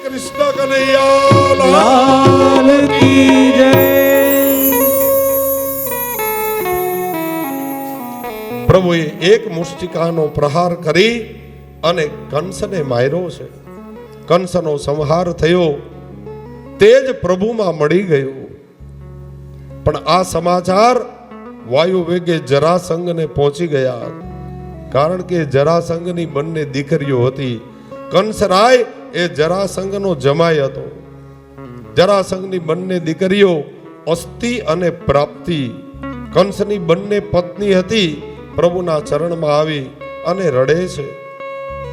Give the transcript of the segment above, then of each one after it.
કૃષ્ણ કનૈયા લાલ કી જય। પ્રભુએ એક મુષ્ટિકાનો પ્રહાર કરી અને કંસને માર્યો છે। કંસનો સંહાર થયો, તેજ પ્રભુમાં મળી ગયું। પણ આ સમાચાર વાયુ વેગે જરાસંઘને પહોંચી ગયા, કારણ કે જરાસંઘની બંને દીકરીઓ હતી। કંસરાય એ જરાસંઘનો જમાઈ હતો। જરાસંઘની બંને દીકરીઓ અસ્તિ અને પ્રાપ્તિ, કંસની બંને પત્ની હતી, પ્રભુના ચરણમાં આવી અને રડે છે,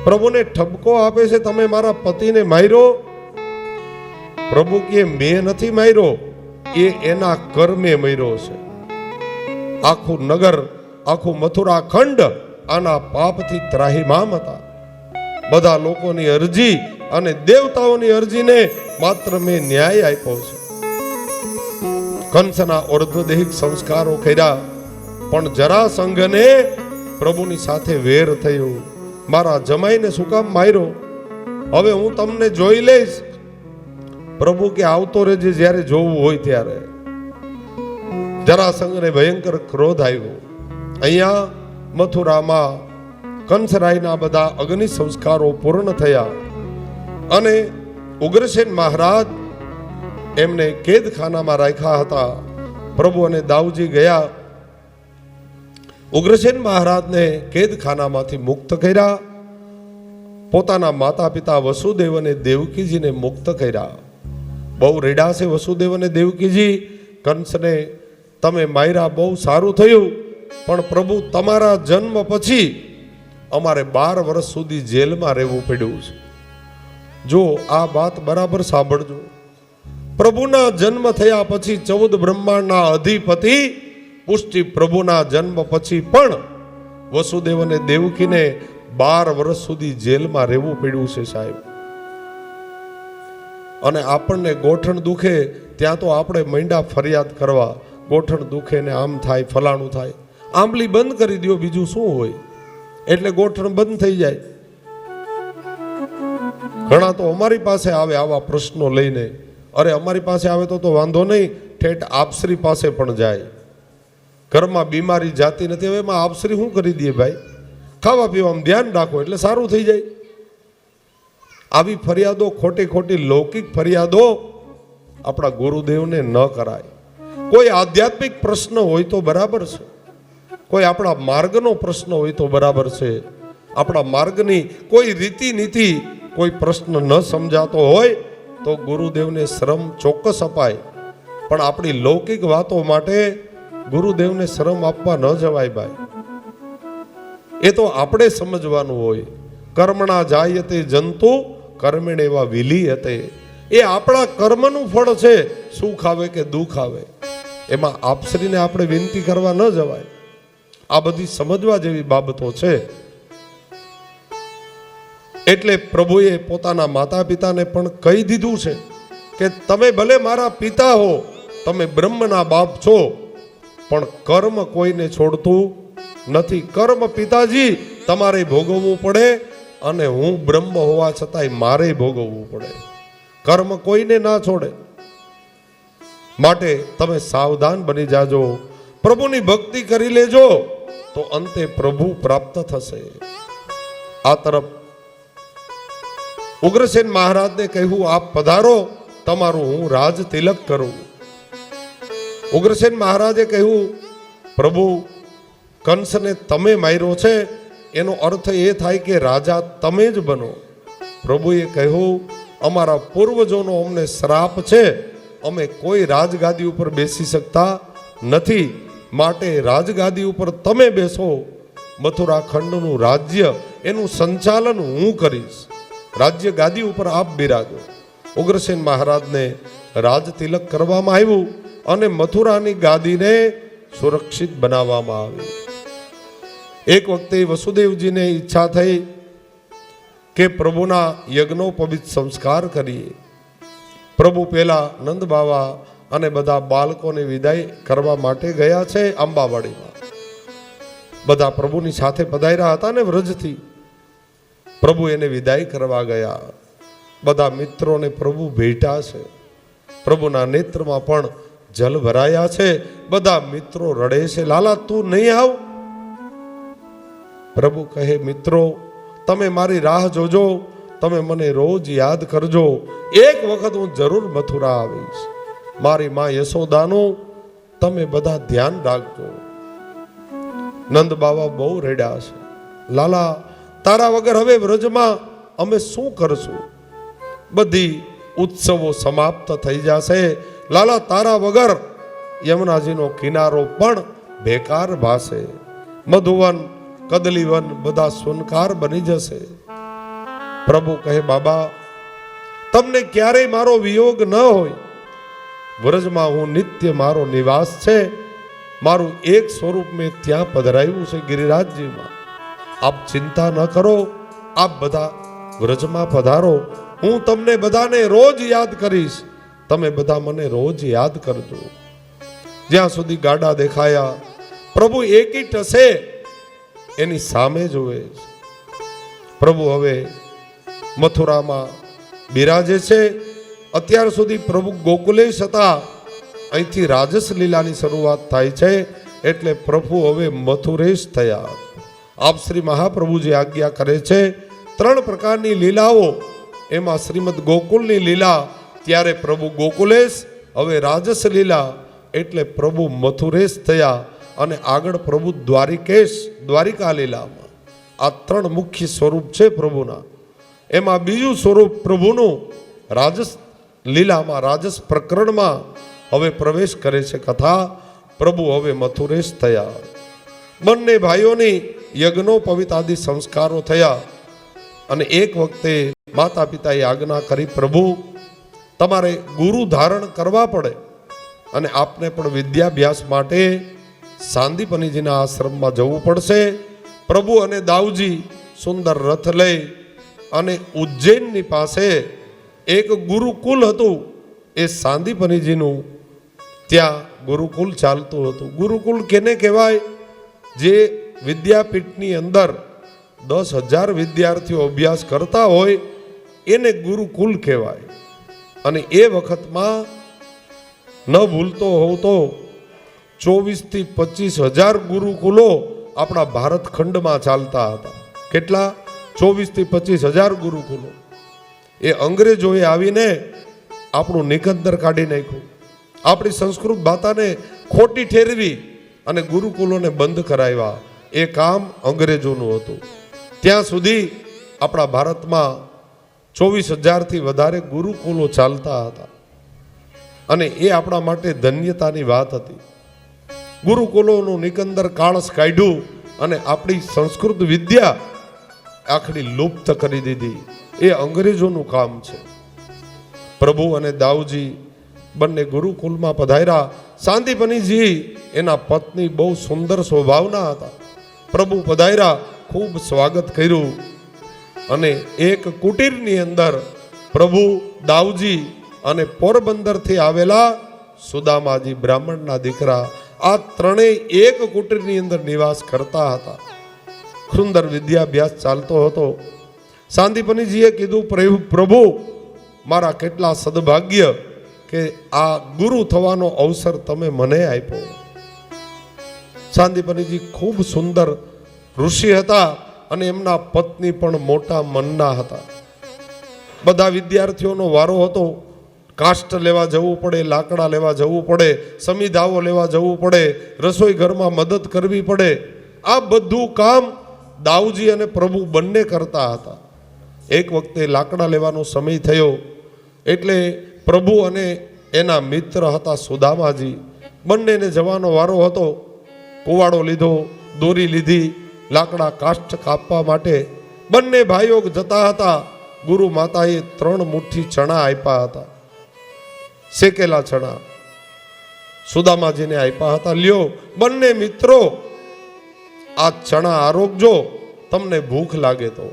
પ્રભુને ઠપકો આપે છે, તમે મારા પતિને માર્યો। પ્રભુ કે મેં નથી માર્યો, એ એના કર્મે માર્યો છે। આખું નગર, આખું મથુરા ખંડ આના પાપથી ત્રાહિમામ હતા। બધા લોકોની અરજી અને દેવતાઓની અરજીને માત્ર મેં ન્યાય આપ્યો છે। કંસના ઓર્ધદેહિક સંસ્કારો કર્યા, પણ જરાસંઘને પ્રભુની સાથે વેર થયો। મારા જમાઈને શું કામ માર્યો? હવે હું તમને જોઈ લઈશ। પ્રભુ કે આવતો રહેજે, જ્યારે જોવું હોય ત્યારે। જરાસંઘને ભયંકર ક્રોધ આવ્યો। અહીંયા મથુરામાં કંસરાયના બધા અગ્નિ સંસ્કારો પૂર્ણ થયા અને ઉગ્રસેન મહારાજ એમને કેદખાનામાં રાખ્યા હતા। પ્રભુ અને દાઉજી ગયા, ઉગ્રસેન મહારાજને કેદખાનામાંથી મુક્ત કર્યા। પોતાના માતા પિતા વસુદેવ અને દેવકીજીને મુક્ત કર્યા। બહુ રેડા છે વસુદેવ અને દેવકીજી, કંસને તમે માર્યા, બહુ સારું થયું, પણ પ્રભુ તમારા જન્મ પછી અમારે 12 વર્ષ સુધી જેલમાં રહેવું પડ્યું છે। જો આ વાત બરાબર સાંભળજો, પ્રભુના જન્મ થયા પછી 14 બ્રહ્માંડના અધિપતિ પુષ્ટિ પ્રભુના જન્મ પછી પણ વસુદેવ અને દેવકીને 12 વર્ષ સુધી જેલમાં રહેવું પડ્યું છે સાહેબ। અને આપણને ગોઠણ દુખે ત્યાં તો આપણે મંડા ફરિયાદ કરવા, ગોઠણ દુખે ને આમ થાય, ફલાણું થાય, આંબલી બંધ કરી દો, બીજું શું હોય, એટલે ગોઠણ બંધ થઈ જાય। ઘણા તો અમારી પાસે આવે આવા પ્રશ્નો લઈને, અરે અમારી પાસે આવે તો વાંધો નહીં, ઠેઠ આપશ્રી પાસે પણ જાય। ઘરમાં બીમારી જાતી નથી, હવે એમાં આપશ્રી શું કરી દે ભાઈ? ખાવા પીવામાં ધ્યાન રાખો એટલે સારું થઈ જાય। આવી ફરિયાદો, ખોટી ખોટી લૌકિક ફરિયાદો આપણા ગુરુદેવને ન કરાય। કોઈ આધ્યાત્મિક પ્રશ્ન હોય તો બરાબર છે, કોઈ આપણા માર્ગનો પ્રશ્ન હોય તો બરાબર છે, આપણા માર્ગની કોઈ રીતિ નીતિ કોઈ પ્રશ્ન ન સમજાતો હોય તો ગુરુદેવને શ્રમ ચોક્કસ અપાય, પણ આપણી લૌકિક વાતો માટે ગુરુદેવને શ્રમ આપવા ન જવાય ભાઈ। એ તો આપણે સમજવાનું હોય। કર્મણા જાયતે જંતુ કર્મેણેવા વિલીયતે, એ આપણા કર્મનું ફળ છે, સુખ આવે કે દુઃખ આવે, એમાં આપશ્રીને આપણે વિનંતી કરવા ન જવાય। આ બધી સમજવા જેવી બાબતો છે। એટલે પ્રભુએ પોતાના માતા પિતાને પણ કહી દીધું છે કે તમે ભલે મારા પિતા હો, તમે બ્રહ્મના બાપ છો, પણ કર્મ કોઈને છોડતું નથી। કર્મ પિતાજી તમારે ભોગવવું પડે, અને હું બ્રહ્મ હોવા છતાંય મારે ભોગવવું પડે। કર્મ કોઈને ના છોડે, માટે તમે સાવધાન બની જાજો, પ્રભુની ભક્તિ કરી લેજો, તો અંતે પ્રભુ પ્રાપ્ત થશે। આ તરફ ઉગ્રસેન મહારાજને કહ્યું, આપ પધારો, તમારું હું રાજ તિલક કરું। ઉગ્રસેન મહારાજે કહ્યું, પ્રભુ કંસને તમે માર્યો છે, એનો અર્થ એ થાય કે રાજા તમે જ બનો। પ્રભુએ કહ્યું, અમારા પૂર્વજોનો અમને શ્રાપ છે, અમે કોઈ રાજગાદી ઉપર બેસી શકતા નથી, માટે રાજગાદી ઉપર તમે બેસો। મથુરા ખંડનું રાજ્ય, એનું સંચાલન હું કરીશ, રાજ્ય ગાદી ઉપર આપ બિરાજો। ઉગ્રસેન મહારાજને રાજ તિલક કરવામાં આવ્યું અને મથુરાની ગાદીને સુરક્ષિત બનાવવામાં આવી। એક વખતે વસુદેવજીને ઈચ્છા થઈ કે પ્રભુના યજ્ઞોપવિત સંસ્કાર કરીએ। પ્રભુ પહેલા નંદ બાવા અને બધા બાળકોને વિદાય કરવા માટે ગયા છે આંબાવાડીમાં। બધા પ્રભુની સાથે પધાર્યા હતા ને વ્રજથી, પ્રભુ એને વિદાય કરવા ગયા। બધા મિત્રોને પ્રભુ ભેટા છે. પ્રભુના નેત્રમાં પણ જલ ભરાયા છે. બધા મિત્રો રડે છે, લાલા તું નહીં આવ? પ્રભુ કહે, મિત્રો તમે મારી રાહ જોજો, તમે મને રોજ યાદ કરજો, એક વખત હું જરૂર મથુરા આવીશ. મારી માં યશોદાનું તમે બધા ધ્યાન રાખજો. નંદ બાબા બહુ રેડ્યા છે. લાલા તારા વગર હવે વ્રજમાં અમે શું કરશું? બધી ઉત્સવો સમાપ્ત થઈ જશે. લાલા તારા વગર યમુનાજીનો કિનારો પણ બેકાર ભાસે. મધુવન કદલીવન બધા સુનકાર બની જશે. પ્રભુ કહે, બાબા તમને ક્યારેય મારો વિયોગ ન હોય. વ્રજમાં હું નિત્ય મારો નિવાસ છે. મારું એક સ્વરૂપ મેં ત્યાં પધરાયું છે ગિરિરાજજીમાં. આપ ચિંતા ન કરો, આપ બધા વ્રજમાં પધારો. હું તમને બધાને રોજ યાદ કરીશ. તમે બધા મને રોજ યાદ કરજો. જ્યાં સુધી ગાડા દેખાયા પ્રભુ એકી ટસે એની સામે જોવે છે. પ્રભુ હવે મથુરામાં બિરાજે છે. અત્યાર સુધી પ્રભુ ગોકુલેશ હતા. અહીંથી રાજસ લીલાની શરૂઆત થાય છે. એટલે પ્રભુ હવે મથુરેશ થયા. આપ શ્રી મહાપ્રભુજી આજ્ઞા કરે છે 3 પ્રકારની લીલાઓ. એમાં શ્રીમદ ગોકુલની લીલા, ત્યારે પ્રભુ ગોકુલેશ, હવે રાજસ લીલા એટલે પ્રભુ મથુરેશ થયા. અને આગળ પ્રભુ દ્વારિકા લીલામાં. આ 3 મુખ્ય સ્વરૂપ છે પ્રભુના. એમાં બીજું સ્વરૂપ પ્રભુનું રાજસ લીલામાં, રાજસ પ્રકરણમાં હવે પ્રવેશ કરે છે કથા. પ્રભુ હવે મથુરેશ થયા. બંને ભાઈઓની યજ્ઞોપવિત આદિ સંસ્કારો થયા. અને એક વખતે માતા પિતાએ આજ્ઞા કરી, પ્રભુ તમારે ગુરુ ધારણ કરવા પડે અને આપને પણ વિદ્યાભ્યાસ માટે સાંદીપનીજીના આશ્રમમાં જવું પડશે. પ્રભુ અને દાઉજી સુંદર રથ લઈ અને ઉજ્જૈનની પાસે એક ગુરુકુલ હતું. એ સાંદીપનીજીનું ત્યાં ગુરુકુલ ચાલતું હતું. ગુરુકુલ કેને કહેવાય? જે વિદ્યાપીઠની અંદર 10,000 વિદ્યાર્થીઓ અભ્યાસ કરતા હોય એને ગુરુકુલ કહેવાય. અને એ વખતમાં ન ભૂલતો હોવ તો 24 થી 25,000 ગુરુકુલો આપણા ભારત ખંડમાં ચાલતા હતા. કેટલા? 24 થી 25,000 ગુરુકુલો. એ અંગ્રેજોએ આવીને આપણું નિકંદર કાઢી નાખ્યું. આપણી સંસ્કૃત ભાષાને ખોટી ઠેરવી અને ગુરુકુલોને બંધ કરાવ્યા. એ કામ અંગ્રેજોનું હતું. ત્યાં સુધી આપણા ભારતમાં 24,000થી વધારે ગુરુકુલો ચાલતા હતા. અને એ આપણા માટે ધન્યતાની વાત હતી. ગુરુકુલોનું નિકંદર કાળસ કાઢ્યું અને આપણી સંસ્કૃત વિદ્યા આખડી લુપ્ત કરી દીધી. એ અંગ્રેજોનું કામ છે. પ્રભુ અને દાઉજી બંને ગુરુકુલમાં પધાર્યા. સાંદીપનીજી એના પત્ની બહુ સુંદર સ્વભાવના હતા. પ્રભુ પધાર્યા, ખૂબ સ્વાગત કર્યું. અને એક કુટીરની અંદર પ્રભુ, દાઉજી અને પોરબંદરથી આવેલા સુદામાજી બ્રાહ્મણના દીકરા, આ ત્રણેય એક કુટીરની અંદર નિવાસ કરતા હતા. સુંદર વિદ્યાભ્યાસ ચાલતો હતો. સાંદીપનીજીએ કીધું, પ્રભુ મારા કેટલા સદભાગ્ય કે આ ગુરુ થવાનો અવસર તમે મને આપ્યો. સાંદીપનીજી ખૂબ સુંદર ઋષિ હતા અને એમના પત્ની પણ મોટા મનના હતા. બધા વિદ્યાર્થીઓનો વારો હતો. કાષ્ટ લેવા જવું પડે, લાકડા લેવા જવું પડે, સમિધાઓ લેવા જવું પડે, રસોઈ ઘરમાં મદદ કરવી પડે. આ બધું કામ દાઉજી અને પ્રભુ બંને કરતા હતા. એક વખતે લાકડા લેવાનો સમય થયો એટલે પ્રભુ અને એના મિત્ર હતા સુદામાજી, બંનેને જવાનો વારો હતો. કુવાડો લીધો, દોરી લીધી, લાકડા કાષ્ઠ કાપવા માટે બંને ભાઈઓ જતા હતા. ગુરુ માતાએ 3 મુઠ્ઠી ચણા આપ્યા હતા, શેકેલા ચણા સુદામાજીને આપ્યા હતા. લ્યો બંને મિત્રો આ ચણા આરોગજો, તમને ભૂખ લાગે તો.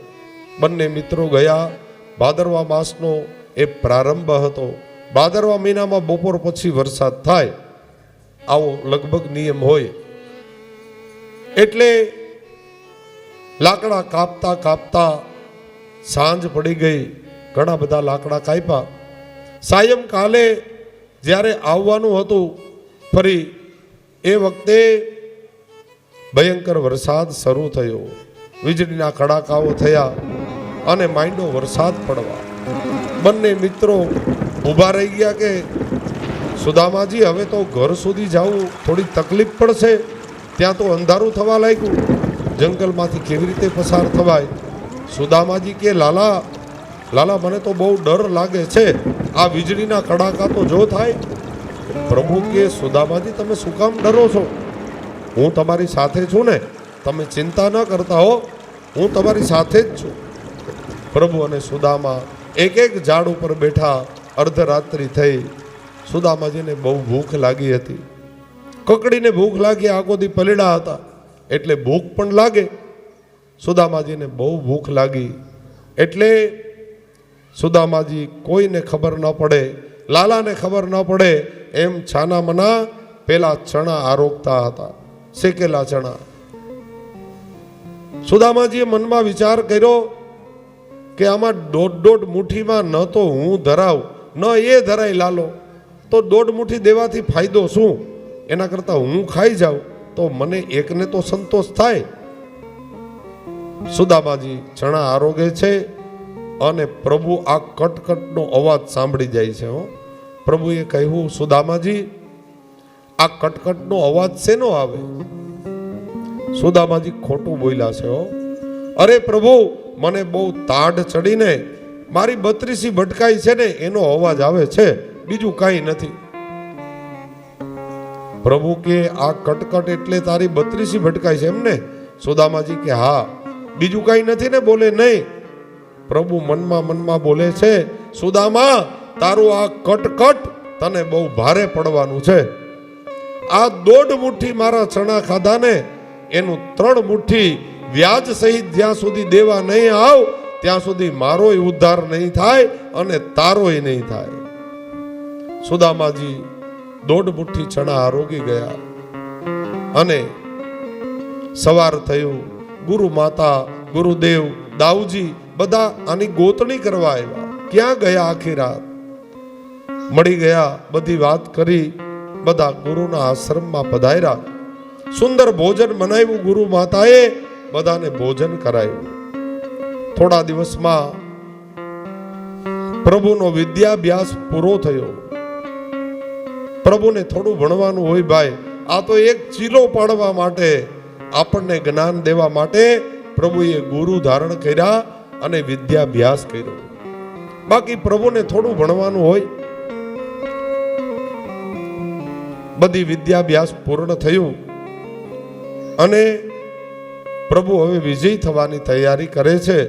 બંને મિત્રો ગયા. ભાદરવા માસનો એ પ્રારંભ હતો. ભાદરવા મહિનામાં બપોર પછી વરસાદ થાય, આવો લગભગ નિયમ હોય. એટલે લાકડા કાપતા કાપતા સાંજ પડી ગઈ. ઘણા બધા લાકડા કાપ્યા. સાયંકાલે જ્યારે આવવાનું હતું ફરી એ વખતે ભયંકર વરસાદ શરૂ થયો. વીજળીના કડાકાઓ થયા અને માંડ્યો વરસાદ પડવા. બંને મિત્રો ઊભા રહી ગયા કે સુદામાજી હવે તો ઘર સુધી જવું થોડી તકલીફ પડશે. ત્યાં તો અંધારું થવા લાગ્યું, જંગલમાંથી કેવી રીતે પસાર થવાય. સુદામાજી કે લાલા લાલા મને તો બહુ ડર લાગે છે, આ વીજળીના કડાકા તો જો થાય. પ્રભુ કે સુદામાજી તમે શું કામ ડરો છો? હું તમારી સાથે છું ને, તમે ચિંતા ન કરતા હો, હું તમારી સાથે જ છું. પ્રભુ અને સુદામા એક એક ઝાડ ઉપર બેઠા. અર્ધરાત્રિ થઈ. સુદામાજીને બહુ ભૂખ લાગી હતી. કકડીને ભૂખ લાગી, આખો દી પલળ્યા હતા એટલે ભૂખ પણ લાગે. સુદામાજીને બહુ ભૂખ લાગી એટલે સુદામાજી કોઈને ખબર ન પડે, લાલાને ખબર ન પડે એમ છાના મના પેલા ચણા આરોગતા હતા, શેકેલા ચણા. સુદામાજીએ મનમાં વિચાર કર્યો કે આમાં દોઢ મુઠ્ઠીમાં ન તો હું ધરાવ ન એ ધરાય લાલો, તો 1.5 મુઠ્ઠી દેવાથી ફાયદો શું? એના કરતાં હું ખાઈ જાઉં તો મને એકને તો સંતોષ થાય. સુદામાજી ચણા આરોગે છે અને પ્રભુ આ કટકટનો અવાજ સાંભળી જાય છે. પ્રભુએ કહ્યું સુદામાજી આ કટકટનો અવાજ શેનો આવે? સુદામાજી ખોટું બોલ્યા છે. અરે પ્રભુ મને બહુ તાઢ ચડીને મારી 32 ભટકાઈ છે ને એનો અવાજ આવે છે, બીજું કાંઈ નથી. પ્રભુ કે આ કટકટ એટલે તારી 32 ભટકાઈ છે એમને? સુદામાજી કે હા, બીજું કાંઈ નથી ને? બોલે નહીં. પ્રભુ મનમાં બોલે છે સુદામા તારું આ કટકટ તને બહુ ભારે પડવાનું છે. આ 1.5 મુઠ્ઠી મારા ચણા ખાધા ને એનું 3 મુઠ્ઠી વ્યાજ સહિત જ્યાં સુધી દેવા નહીં આવ ત્યાં સુધી મારોય ઉદ્ધાર નહીં થાય અને તારોય નહીં થાય. સુદામાજી 1.5 મુઠ્ઠી ચણા આરોગી ગયા અને સવાર થયું. ગુરુ માતા, ગુરુદેવ, દાઉજી બધા આની ગોતણી કરવા આવ્યા. ક્યાં ગયા? આખી રાત મળી ગયા, બધી વાત કરી. બધા ગુરુના આશ્રમમાં પધાર્યા. સુંદર ભોજન બનાવ્યું ગુરુ માતાએ, બધાને ભોજન કરાયું. થોડા દિવસમાં પ્રભુનો વિદ્યાભ્યાસ પૂરો થયો. પ્રભુને થોડું ભણવાનું હોય ભાઈ, આ તો એક ચીલો પાડવા માટે, આપણને જ્ઞાન દેવા માટે પ્રભુએ ગુરુ ધારણ કર્યા અને વિદ્યાભ્યાસ કર્યો. બાકી પ્રભુને થોડું ભણવાનું હોય. બધી વિદ્યાભ્યાસ પૂર્ણ થયું અને પ્રભુ હવે વિજય થવાની તૈયારી કરે છે.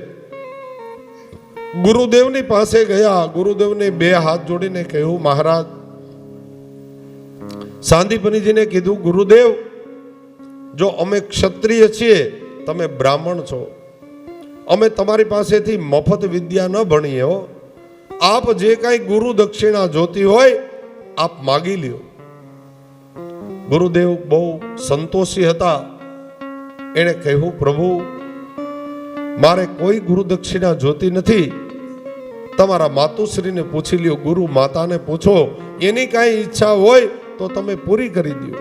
ગુરુદેવની પાસે ગયા. ગુરુદેવને 2 હાથ જોડીને કહ્યું મહારાજ, સાંદીપનીજીને કીધું ગુરુદેવ જો અમે ક્ષત્રિય છીએ, તમે બ્રાહ્મણ છો, અમે તમારી પાસેથી મફત વિદ્યા ન ભણીએ હો. આપ જે કાંઈ ગુરુ દક્ષિણા જોતી હોય આપ માગી લ્યો. ગુરુદેવ બહુ સંતોષી હતા. એણે કહ્યું પ્રભુ મારે કોઈ ગુરુ દક્ષિણા જોતી નથી, તમારા માતુશ્રીને પૂછી લ્યો, ગુરુ માતાને પૂછો, એની કાંઈ ઈચ્છા હોય તો તમે પૂરી કરી દો.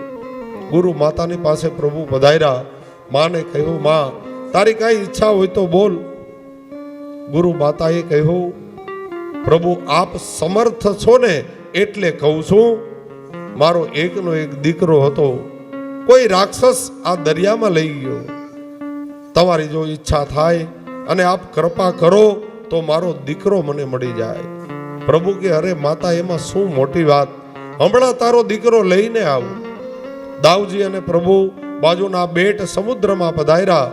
ગુરુ માતાની પાસે પ્રભુ પધાર્યા. માને કહ્યું માં તારી કાંઈ ઈચ્છા હોય તો બોલ. ગુરુ માતાએ કહ્યું પ્રભુ આપ સમર્થ છો ને એટલે કહું છું, મારો એકનો એક દીકરો હતો, કોઈ રાક્ષસ આ દરિયામાં લઈ ગયો. તમારી જો ઈચ્છા થાય અને આપ કૃપા કરો તો મારો દીકરો મને મળી જાય. પ્રભુ કે અરે માતા એમાં શું મોટી વાત, હમણાં તારો દીકરો લઈને આવું. દાઉજી અને પ્રભુ બાજુના બેટ સમુદ્રમાં પધાર્યા.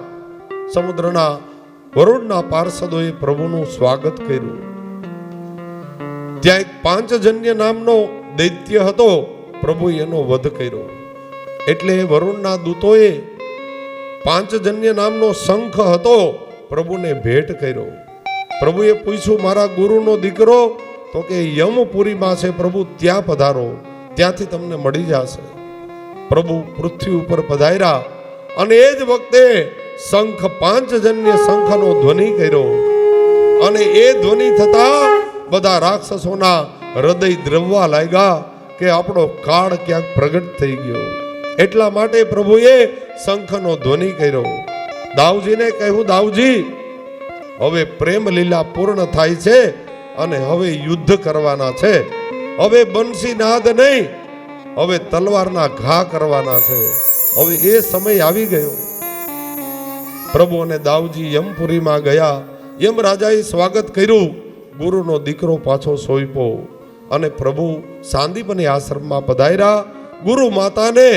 સમુદ્રના વરુણના પાર્ષદોએ પ્રભુનું સ્વાગત કર્યું. ત્યાં એક પાંચજન્ય નામનો દૈત્ય હતો, પ્રભુએ એનો વધ કર્યો. એટલે વરુણના દૂતોએ પાંચજન્ય નામનો શંખ હતો, પ્રભુને ભેટ કર્યો. પ્રભુએ પૂછ્યું મારા ગુરુનો દીકરો? તો કે યમપુરીમાં છે પ્રભુ, ત્યાં પધારો, ત્યાંથી તમને મળી જશે. પ્રભુ પૃથ્વી ઉપર પધાર્યા અને એ જ વખતે શંખ પાંચજન્ય શંખનો ધ્વનિ કર્યો અને એ ધ્વનિ થતા બધા રાક્ષસોના હૃદય દ્રવવા લાગ્યા કે આપણો કાળ ક્યાંક પ્રગટ થઈ ગયો. એટલા માટે પ્રભુએ શંખનો ધ્વનિ કર્યો. દાઉજીને કહ્યું, દાઉજી હવે પ્રેમ લીલા પૂર્ણ થાય છે અને હવે યુદ્ધ કરવાના છે. હવે બંસી નાદ નહીં, હવે તલવારના ઘા કરવાના છે. હવે એ સમય આવી ગયો. પ્રભુ અને દાઉજી યમપુરીમાં ગયા. યમ રાજાએ સ્વાગત કર્યું. ગુરુનો દીકરો પાછો સોંપ્યો અને પ્રભુ સાંદીપની આશ્રમમાં પધાર્યા. ગુરુ માતાને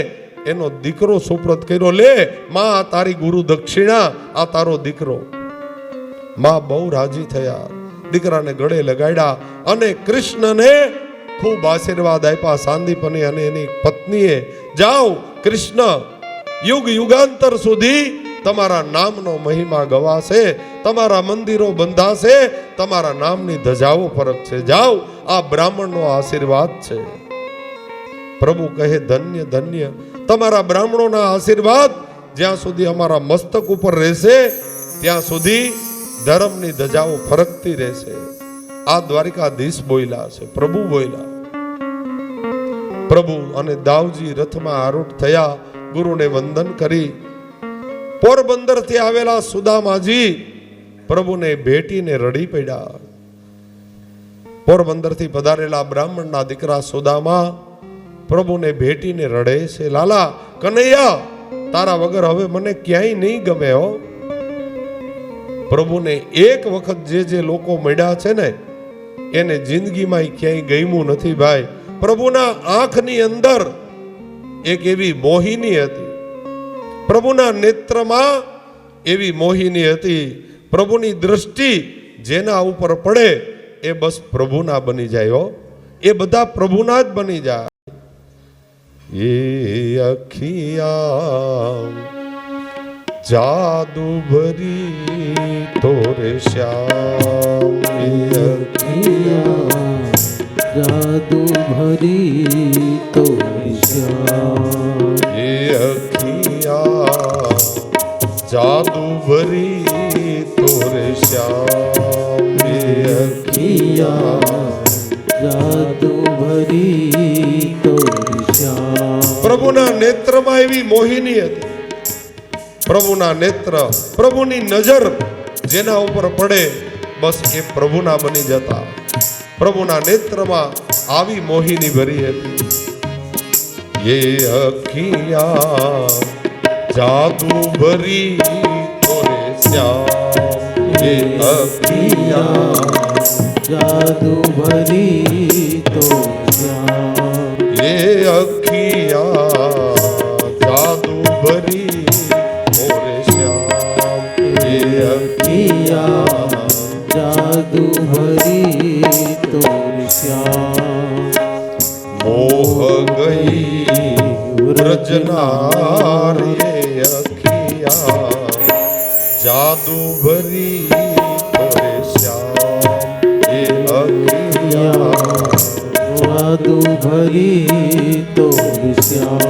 એનો દીકરો સુપ્રત કર્યો. લે માં, આ તારી ગુરુ દક્ષિણા, આ તારો દીકરો. માં બહુ રાજી થયા, દીકરાને ગળે લગાડ્યા અને કૃષ્ણને ખૂબ આશીર્વાદ આપ્યા. સાંદીપની અને એની પત્નીએ, જાઓ કૃષ્ણ, યુગ યુગાંતર સુધી તમારા નામનો મહિમા ગવાશે, તમારા મંદિરો બંધાશે, તમારા નામની ધજાઓ ફરકશે. જાઓ, આ બ્રાહ્મણનો આશીર્વાદ છે. પ્રભુ કહે, ધન્ય ધન્ય તમારા બ્રાહ્મણોના આશીર્વાદ જ્યાં સુધી અમારા મસ્તક ઉપર રહેશે ત્યાં સુધી ધર્મની ધજાઓ ફરકતી રહેશે. આ દ્વારિકાધીશ બોલ્યા છે, પ્રભુ બોલ્યા. પ્રભુ અને દાઉજી રથમાં આરૂઢ થયા. ગુરુને વંદન કરી પોરબંદર થી આવેલા સુદામાજી પ્રભુને ભેટીને રડી પડ્યા. પોરબંદર થી પધારેલા બ્રાહ્મણના દીકરા સુદામા પ્રભુને ભેટીને રડે છે. લાલા કનૈયા, તારા વગર હવે મને ક્યાંય નહીં ગમે હો. પ્રભુને એક વખત જે લોકો મળ્યા છે ને એને જિંદગીમાં ક્યાંય ગમ્યું નથી ભાઈ. પ્રભુના આંખની અંદર એક એવી મોહિની હતી, પ્રભુના નેત્રમાં એવી મોહિની હતી. પ્રભુની દ્રષ્ટિ જેના ઉપર પડે એ બસ પ્રભુના બની જાય હો. એ બધા પ્રભુના જ બની જાય. એ અખિયા જાદુ ભરી તોરે શ્યામ, એ અખિયા જાદુ ભરી તોરે શ્યામ, એ અખિયા જાદુ ભરી તોરે શ્યામ, એ અખિયા જાદુ ભરી તોરે શ્યામ. પ્રભુના નેત્રમાં એવી મોહિની હતી. પ્રભુના નેત્ર, પ્રભુની નજર જેના ઉપર પડે બસ એ પ્રભુના બની જતા. પ્રભુના નેત્રમાં આવી મોહિની ભરી હતી. ये अखियाँ जादू भरी तोरे श्याम, ये अखियाँ जादू भरी तोरे श्याम, ये अखियाँ जादू भरी तोरे श्याम, ये अखियाँ जादू भरी तोरे श्याम. मोह गई व्रजनार ये अखियाँ जादू भरी तोरे श्याम, ये अखियाँ जादू भरी तोरे श्याम.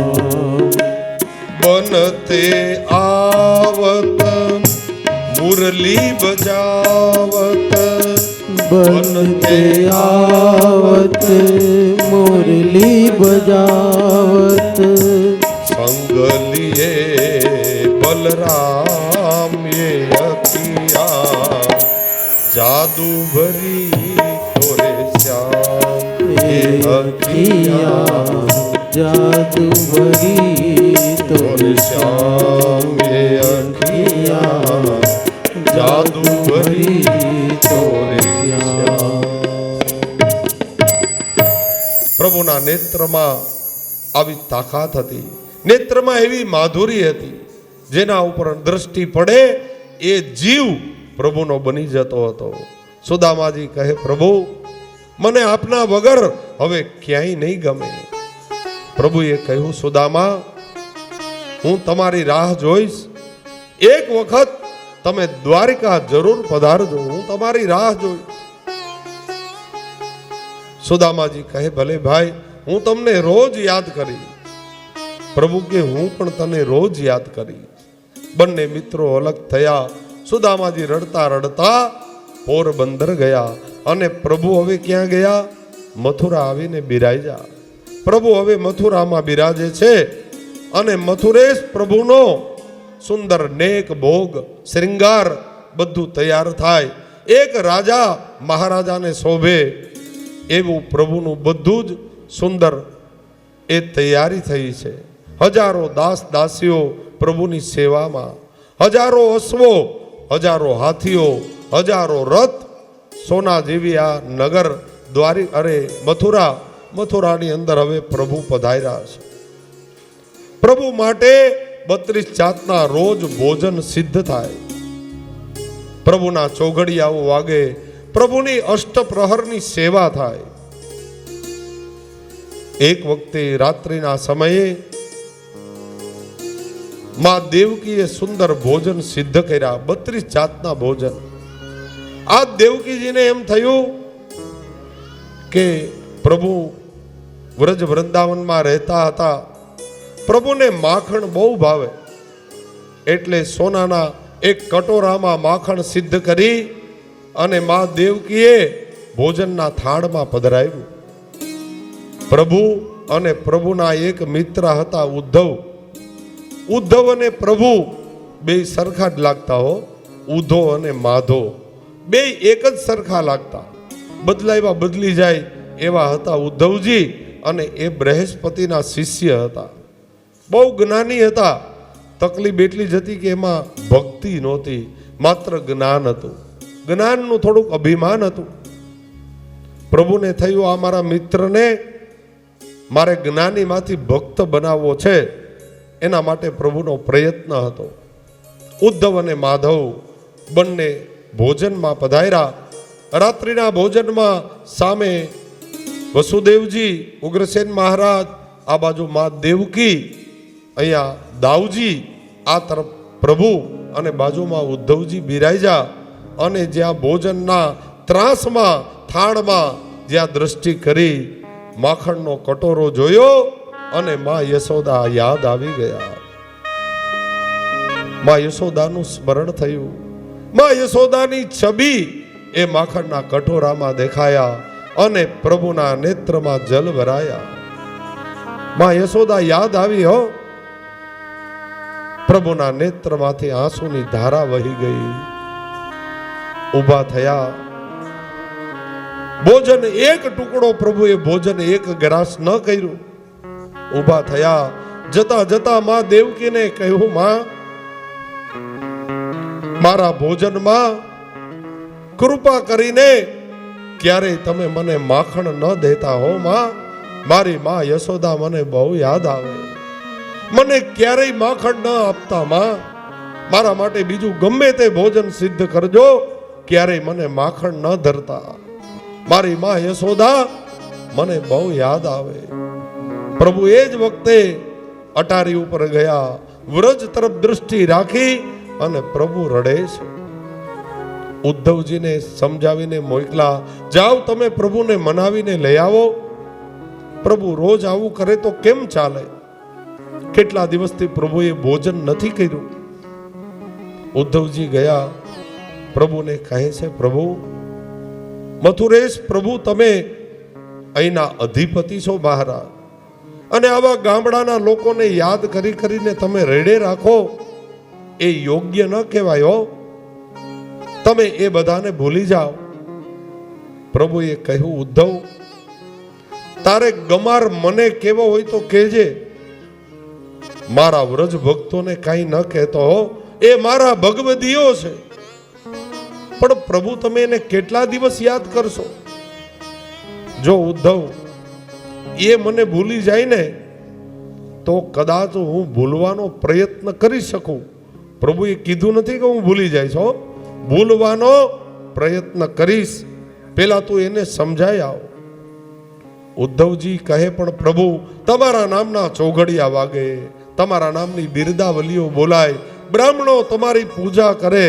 बनते आवत मुरली बजावत, बनते आवत मुरली बजावत, संग लिए बलराम ये अखियाँ जादू भरी तोरे श्याम, ये अखियाँ जादू भरी तोरे श्याम, ये अखियाँ जादू भरी तोरे श्याम. પ્રભુના નેત્રમાં આવી તાકાત હતી, નેત્રમાં એવી માધુરી હતી, જેના ઉપર દ્રષ્ટિ પડે એ જીવ પ્રભુનો બની જતો હતો. સુદામાજી કહે, પ્રભુ મને આપના વગર હવે ક્યાંય નહીં ગમે. પ્રભુએ કહ્યું, સુદામા હું તમારી રાહ જોઈશ. એક વખત તમે દ્વારિકા જરૂર પધારજો, હું તમારી રાહ જોઈશ. સુદામાજી કહે, ભલે ભાઈ, હું તમને રોજ યાદ કરી. પ્રભુ કે, હું પણ તને રોજ યાદ કરી. બંને મિત્રો અલગ થયા. સુદામાજી રડતા રડતા પોરબંદર ગયા અને પ્રભુ હવે ક્યાં ગયા? મથુરા આવીને બિરાજ્યા. પ્રભુ હવે મથુરામાં બિરાજે છે અને મથુરેશ પ્રભુનો સુંદર નેક ભોગ શ્રૃંગાર બધું તૈયાર થાય. એક રાજા મહારાજાને શોભે એવું પ્રભુનું બધું જ સુંદર એ તૈયારી થઈ છે. હજારો દાસ દાસીઓ પ્રભુની સેવામાં, હજારો અશ્વો, હજારો હાથીઓ, હજારો રથ, સોના જેવી આ નગર મથુરાની અંદર હવે પ્રભુ પધાર્યા છે. પ્રભુ માટે 32 જાતના રોજ ભોજન સિદ્ધ થાય. પ્રભુના ચોઘડિયાઓ વાગે, પ્રભુની અષ્ટપ્રહરની સેવા થાય. એક વખતે રાત્રિના સમયે માં દેવકીએ સુંદર ભોજન સિદ્ધ કર્યા, 32 જાતના ભોજન. આ દેવકીજીને એમ થયું કે પ્રભુ વ્રજ વૃંદાવનમાં રહેતા હતા, પ્રભુને માખણ બહુ ભાવે, એટલે સોનાના એક કટોરામાં માખણ સિદ્ધ કરી અને માં દેવકીએ ભોજનના થાળમાં પધરાવ્યું. પ્રભુ અને પ્રભુના એક મિત્ર હતા ઉદ્ધવ અને પ્રભુ બે સરખા જ લાગતા હો. ઉધો અને માધો બે એક જ સરખા લાગતા, બદલાવ્યા બદલી જાય એવા હતા ઉદ્ધવજી. અને એ બૃહસ્પતિના શિષ્ય હતા, બહુ જ્ઞાની હતા. તકલીફ એટલી જ હતી કે એમાં ભક્તિ નહોતી, માત્ર જ્ઞાન હતું. જ્ઞાનનું થોડુંક અભિમાન હતું. પ્રભુને થયું આ મારા મિત્રને મારે જ્ઞાનીમાંથી ભક્ત બનાવવો છે, એના માટે પ્રભુનો પ્રયત્ન હતો. ઉદ્ધવ અને માધવ બંને ભોજનમાં પધાર્યા. રાત્રિના ભોજનમાં સામે વસુદેવજી, ઉગ્રસેન મહારાજ, આ બાજુ મા દેવકી, અહીંયા દાઉજી, આ તરફ પ્રભુ અને બાજુમાં ઉદ્ધવજી બિરાજ્યા. અને જ્યાં ભોજનના ત્રાસમાં થાળમાં જ્યાં દ્રષ્ટિ કરી, માખણનો કટોરો જોયો અને માં યશોદા યાદ આવી ગયા. માં યશોદાનું સ્મરણ થયું. માં યશોદાની છબી એ માખણના કટોરામાં દેખાયા અને પ્રભુના નેત્રમાં જલ ભરાયા. માં યશોદા યાદ આવી હો. પ્રભુના નેત્રમાંથી આંસુની ધારા વહી ગઈ. ઊભા થયા. ભોજન એક ટુકડો, પ્રભુએ ભોજન એક ગ્રાસ ન કર્યું. ઊભા થયા. જતા જતા માં દેવકીને કહ્યું, માં મારા ભોજનમાં કૃપા કરીને ક્યારેય તમે મને માખણ ન દેતા હો માં. મારી માં યશોદા મને બહુ યાદ આવે. મને ક્યારેય માખણ ન આપતા માં. મારા માટે બીજું ગમે તે ભોજન સિદ્ધ કરજો, ક્યારેય મને માખણ ન ધરતા. મારી માં યશોદા મને બહુ યાદ આવે. પ્રભુ એ જ વખતે અટારી ઉપર ગયા, વ્રજ તરફ દૃષ્ટિ રાખી અને પ્રભુ રડે છે. ઉદ્ધવજીને સમજાવીને મોકલા, જાઓ તમે પ્રભુને મનાવીને લઈ આવો. પ્રભુ રોજ આવું કરે તો કેમ ચાલે? કેટલા દિવસથી પ્રભુએ ભોજન નથી કર્યું. ઉદ્ધવજી ગયા, પ્રભુને કહે છે, પ્રભુ મથુરેશ, પ્રભુ તમે અહીંના અધિપતિ છો મહારાજ, અને આવા ગામડાના લોકોને યાદ કરી કરીને તમે રેડે રાખો એ યોગ્ય ન કહેવાય હો. તમે એ બધાને ભૂલી જાઓ. પ્રભુએ કહ્યું, ઉદ્ધવ તારે ગમાર મને કેવો હોય તો કહેજે, મારા વ્રજ ભક્તોને કાંઈ ન કહેતો હો. એ મારા ભગવદીઓ છે. પણ પ્રભુ તમે એને કેટલા દિવસ યાદ કરશો? જો ઉદ્ધવ એ મને ભૂલી જાય ને તો કદાચ હું ભૂલવાનો પ્રયત્ન કરી શકું. પ્રભુએ કીધું નથી કે હું ભૂલી જઈશ હો. ભૂલવાનો પ્રયત્ન કરીશ. પેલા તું એને સમજાય આવ. ઉદ્ધવજી કહે, પણ પ્રભુ તમારા નામના ચોઘડિયા વાગે, તમારા નામની બિરદાવલીઓ બોલાય, બ્રાહ્મણો તમારી પૂજા કરે,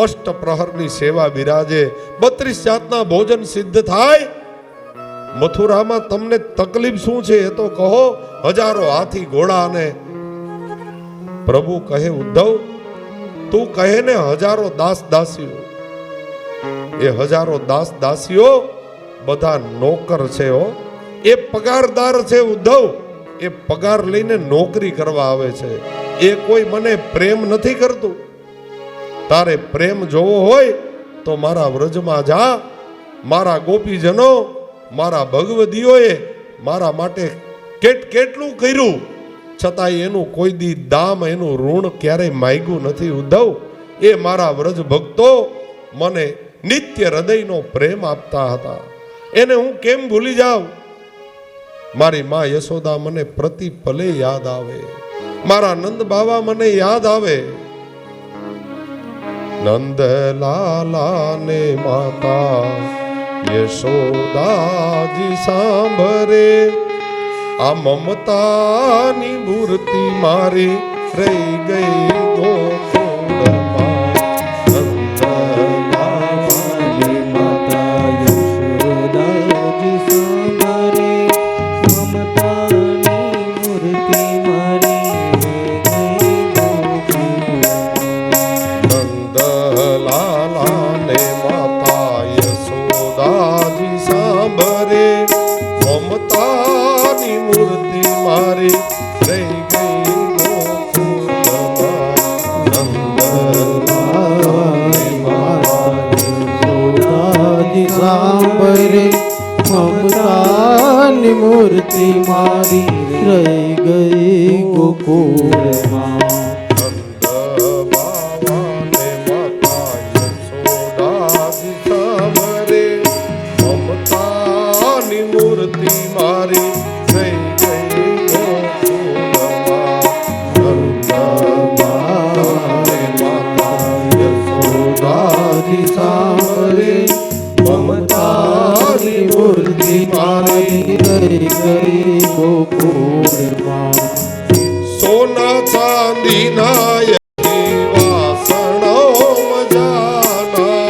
અષ્ટપ્રહરની સેવા બિરાજે, 32 જાતના ભોજન સિદ્ધ થાય. મથુરામાં તમને તકલીફ શું છે એ તો કહો. હજારો હાથી ઘોડા અને પ્રભુ કહે, ઉદ્ધવ તું કહે ને હજારો દાસ દાસીઓ, એ હજારો દાસ દાસીઓ બધા નોકર છે હો. એ પગારદાર છે ઉદ્ધવ. એ પગાર લઈને નોકરી કરવા આવે છે. એ કોઈ મને પ્રેમ નથી કરતું. તારે પ્રેમ જોવો હોય તો મારા વ્રજમાં જા. મારા ગોપીજનો, મારા ભગવદીઓએ મારા માટે કેટલું કર્યું, છતાંય એનું કોઈ દી દામ, એનું ઋણ ક્યારેય માગ્યું નથી ઉદ્ધવ. એ મારા વ્રજ ભક્તો મને નિત્ય હૃદયનો પ્રેમ આપતા હતા. એને હું કેમ ભૂલી જાઉં? મારી માં યશોદા મને પ્રતિ પલે યાદ આવે. મારા નંદ બાવા મને યાદ આવે. નંદલાલા ને માતા યશોદાજી સાંભરે, આ મમતાની મૂર્તિ મારી રહી ગઈ ગોકુળમાં. નંદલાલાની માતા યશોદાજી સાંભરે, મમતાની મૂર્તિ મારી રહી ગઈ નંદલાલા ને માતા યશોદાજી સાંભરે, મમતાની મૂર્તિ મારી રહી ગઈ ગોકુળમાં. નંદલાલાની માતા યશોદાજી સાંભરે, મમતાની મૂર્તિ મારી રહી ગઈ ગોકુળમાં. મમતાની મૂર્તિ મારી રહી ગઈ ગોકુળમાં. સોના ચાંદીના વાસણો મજાના,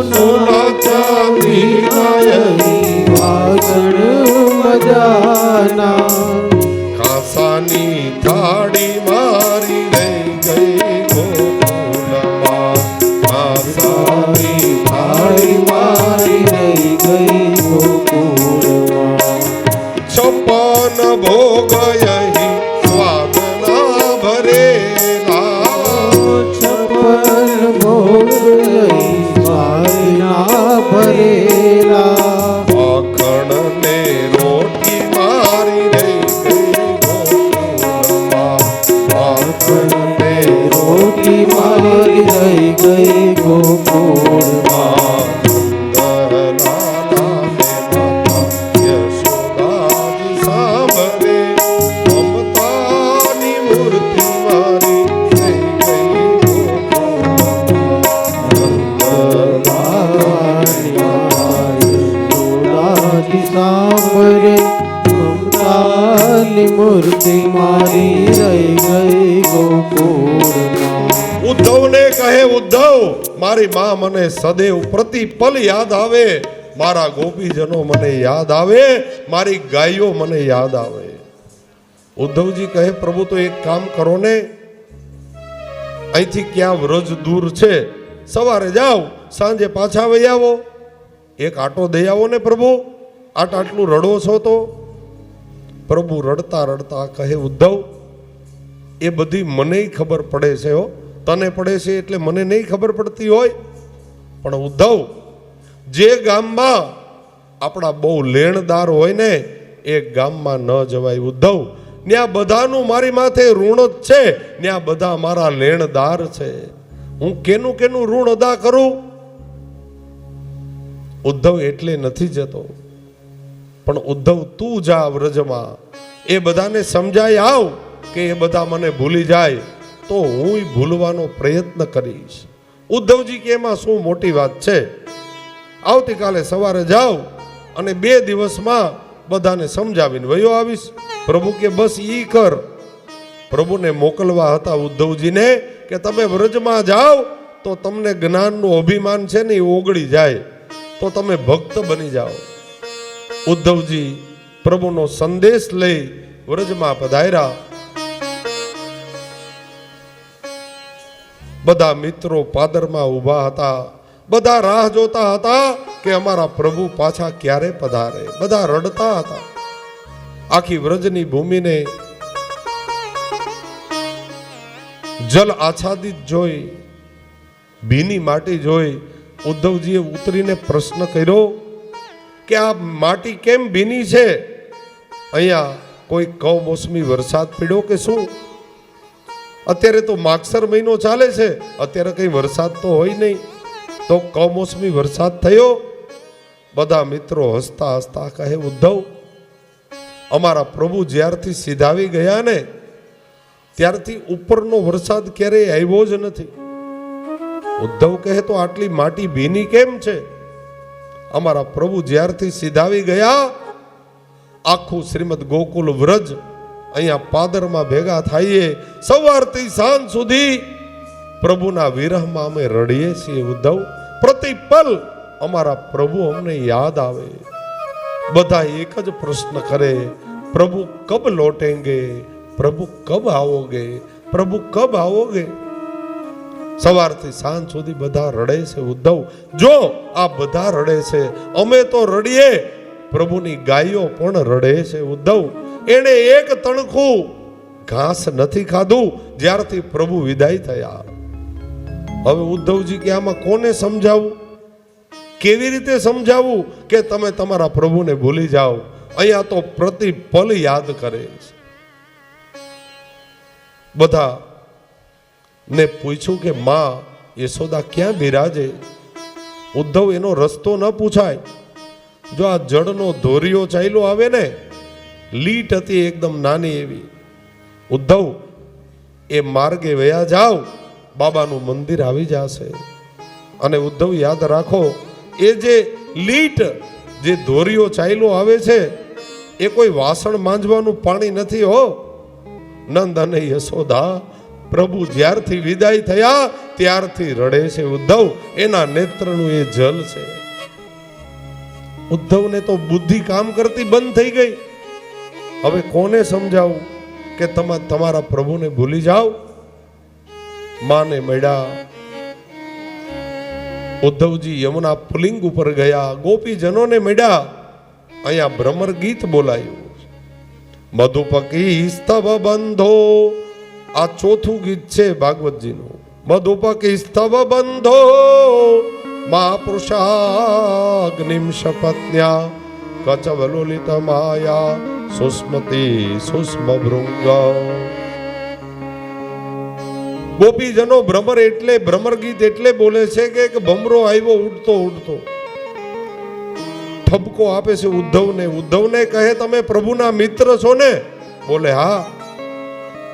સોના ચાંદીના વાસણ મજાના, કાંસાની થાળી મારી રહી ગઈ ગોકુળમાં. કાંસાની થાળી મારી રહી ગઈ ગોકુળમાં. છપ્પન ભોગ અહીં સ્વાદના ભરેલા, છપ્પન ભોગ લઈ સ્વાદના ભરેલા, માખણ ને રોટી મારી રહી ગઈ ગોકુળમાં. માખણ ને રોટી મારી રહી ગઈ ગોકુળમાં. સાંભરે, મમતાની મૂર્તિ મારી રહી ગઈ ગોકુળમાં. ઉદ્ધવને કહે, ઉદ્ધવ મારી માં મને સદૈવ પ્રતિ પલ યાદ આવે. મારા ગોપીજનો મને યાદ આવે. મારી ગાયો મને યાદ આવે. ઉદ્ધવજી કહે, પ્રભુ તો એક કામ કરો ને, અહીંથી ક્યાં વ્રજ દૂર છે, સવારે જાઓ, સાંજે પાછા વહી આવો. એક આટો દઈ આવો ને પ્રભુ. આટલું રડો છો તો? પ્રભુ રડતા રડતા કહે, ઉદ્ધવ એ બધી મને ખબર પડે છે હો. તને પડે છે એટલે મને નહીં ખબર પડતી હોય. પણ ઉદ્ધવ, જે ગામમાં આપણા બહુ લેણદાર હોય ને એ ગામમાં ન જવાય ઉદ્ધવ. ત્યાં બધાનું મારી માથે ઋણ જ છે. ત્યાં બધા મારા લેણદાર છે. હું કેનું કેનું ઋણ અદા કરું? ઉદ્ધવ એટલે નથી જતો. પણ ઉદ્ધવ તું જા વ્રજમાં, એ બધાને સમજાય આવ કે એ બધા મને ભૂલી જાય તો હું ભૂલવાનો પ્રયત્ન કરીશ. ઉદ્ધવજી કે એમાં શું મોટી વાત છે? આવતીકાલે સવારે જાઓ અને 2 દિવસમાં બધાને સમજાવીને વયો આવીશ. પ્રભુ કે બસ ઈ કર. પ્રભુને મોકલવા હતા ઉદ્ધવજીને કે તમે વ્રજમાં જાઓ તો તમને જ્ઞાનનું અભિમાન છે ને એ ઓગળી જાય, તો તમે ભક્ત બની જાઓ. ઉદ્ધવજી પ્રભુનો સંદેશ લઈ વ્રજમાં પધાર્યા. બધા મિત્રો પાદરમાં ઊભા હતા. બધા રાહ જોતા હતા કે અમારા પ્રભુ પાછા ક્યારે પધારે. બધા રડતા હતા. આખી વ્રજની ભૂમિને જલ આચ્છાદિત જોઈ, ભીની માટી જોઈ ઉદ્ધવજીએ ઉતરીને પ્રશ્ન કર્યો કે આ માટી કેમ ભીની છે? અહીંયા કોઈ કમોસમી વરસાદ પડ્યો કે શું? અત્યારે તો માગસર મહિનો ચાલે છે, અત્યારે કઈ વરસાદ તો હોય નહીં, તો કમોસમી વરસાદ થયો? બધા મિત્રો હસતા હસતા કહે, ઉદ્ધવ, અમારા પ્રભુ જ્યારથી સીધાવી ગયા ને ત્યારથી ઉપરનો વરસાદ ક્યારેય આવ્યો જ નથી. ઉદ્ધવ કહે, તો આટલી માટી ભીની કેમ છે? અમારા પ્રભુ જ્યારથી સીધાવી ગયા આખું શ્રીમદ ગોકુલ વ્રજ અહીંયા પાદરમાં ભેગા થઈએ, સવારથી સાંજ સુધી પ્રભુના વિરહમાં અમે રડીએ છીએ. ઉદ્ધવ, પ્રતિપલ અમારા પ્રભુ અમને યાદ આવે. બધા એક જ પ્રશ્ન કરે, પ્રભુ કબ લौटेंगे, પ્રભુ કબ आओगे, પ્રભુ કબ आओगे. સવારથી સાંજ સુધી બધા રડે છે. ઉદ્ધવ, જો આ બધા રડે છે, અમે તો રડીએ, પ્રભુની ગાયો પણ રડે છે. ઉદ્ધવ, એને એક તણખું ઘાસ નથી ખાધું જ્યારથી પ્રભુ વિદાય થયા. હવે ઉદ્ધવજી કે આમાં કોને સમજાવું, કેવી રીતે સમજાવું કે તમે તમારા પ્રભુને ભૂલી જાઓ? અહીંયા તો પ્રતિ પલ યાદ કરે છે. બધા ને પૂછ્યું કે માં યશોદા ક્યાં બિરાજે? ઉદ્ધવ, એનો રસ્તો ન પૂછાય. જો આ જળનો ધોરિયો ચાલ્યો આવે ને, લીટ હતી એકદમ નાની એવી. ઉદ્ધવ, એ માર્ગે વયા જાઓ, બાબાનું મંદિર આવી જશે. અને ઉદ્ધવ યાદ રાખો, એ જે લીટ, જે ધોરિયો ચાલ્યો આવે છે, એ કોઈ વાસણ માંજવાનું પાણી નથી હો. નંદ અને યશોદા પ્રભુ જ્યારથી વિદાય થયા ત્યારથી રડે છે. ઉદ્ધવ, એના નેત્રનું એ જલ છે. ઉદ્ધવને તો બુદ્ધિ કામ કરતી બંધ થઈ ગઈ. હવે કોને સમજાવું કે તમે તમારા પ્રભુને ભૂલી જાઓ? માને મળ્યા. ઉદ્ધવજી યમુના પુલિંગ ઉપર ગયા, ગોપીજનોને મળ્યા. અહીંયા ભ્રમર ગીત બોલાયું, મધુપકી સ્તવ બંધો. આ ચોથું ગીત છે ભાગવતજીનું. મધુપકી સ્તવ બંધો મહાપુરુષાગ્નિમ શપત્ન્યા કચવલોલિત માયા સુસ્મતિ સુસ્મ ભૃંગ. ગોપીજનો ભ્રમર એટલે, ભ્રમર ગીત એટલે બોલે છે કે એક ભમરો આવ્યો ઉડતો ઉડતો, ઠપકો આપે છે ઉદ્ધવને. ઉદ્ધવને કહે, તમે પ્રભુના મિત્ર છો ને? બોલે હા.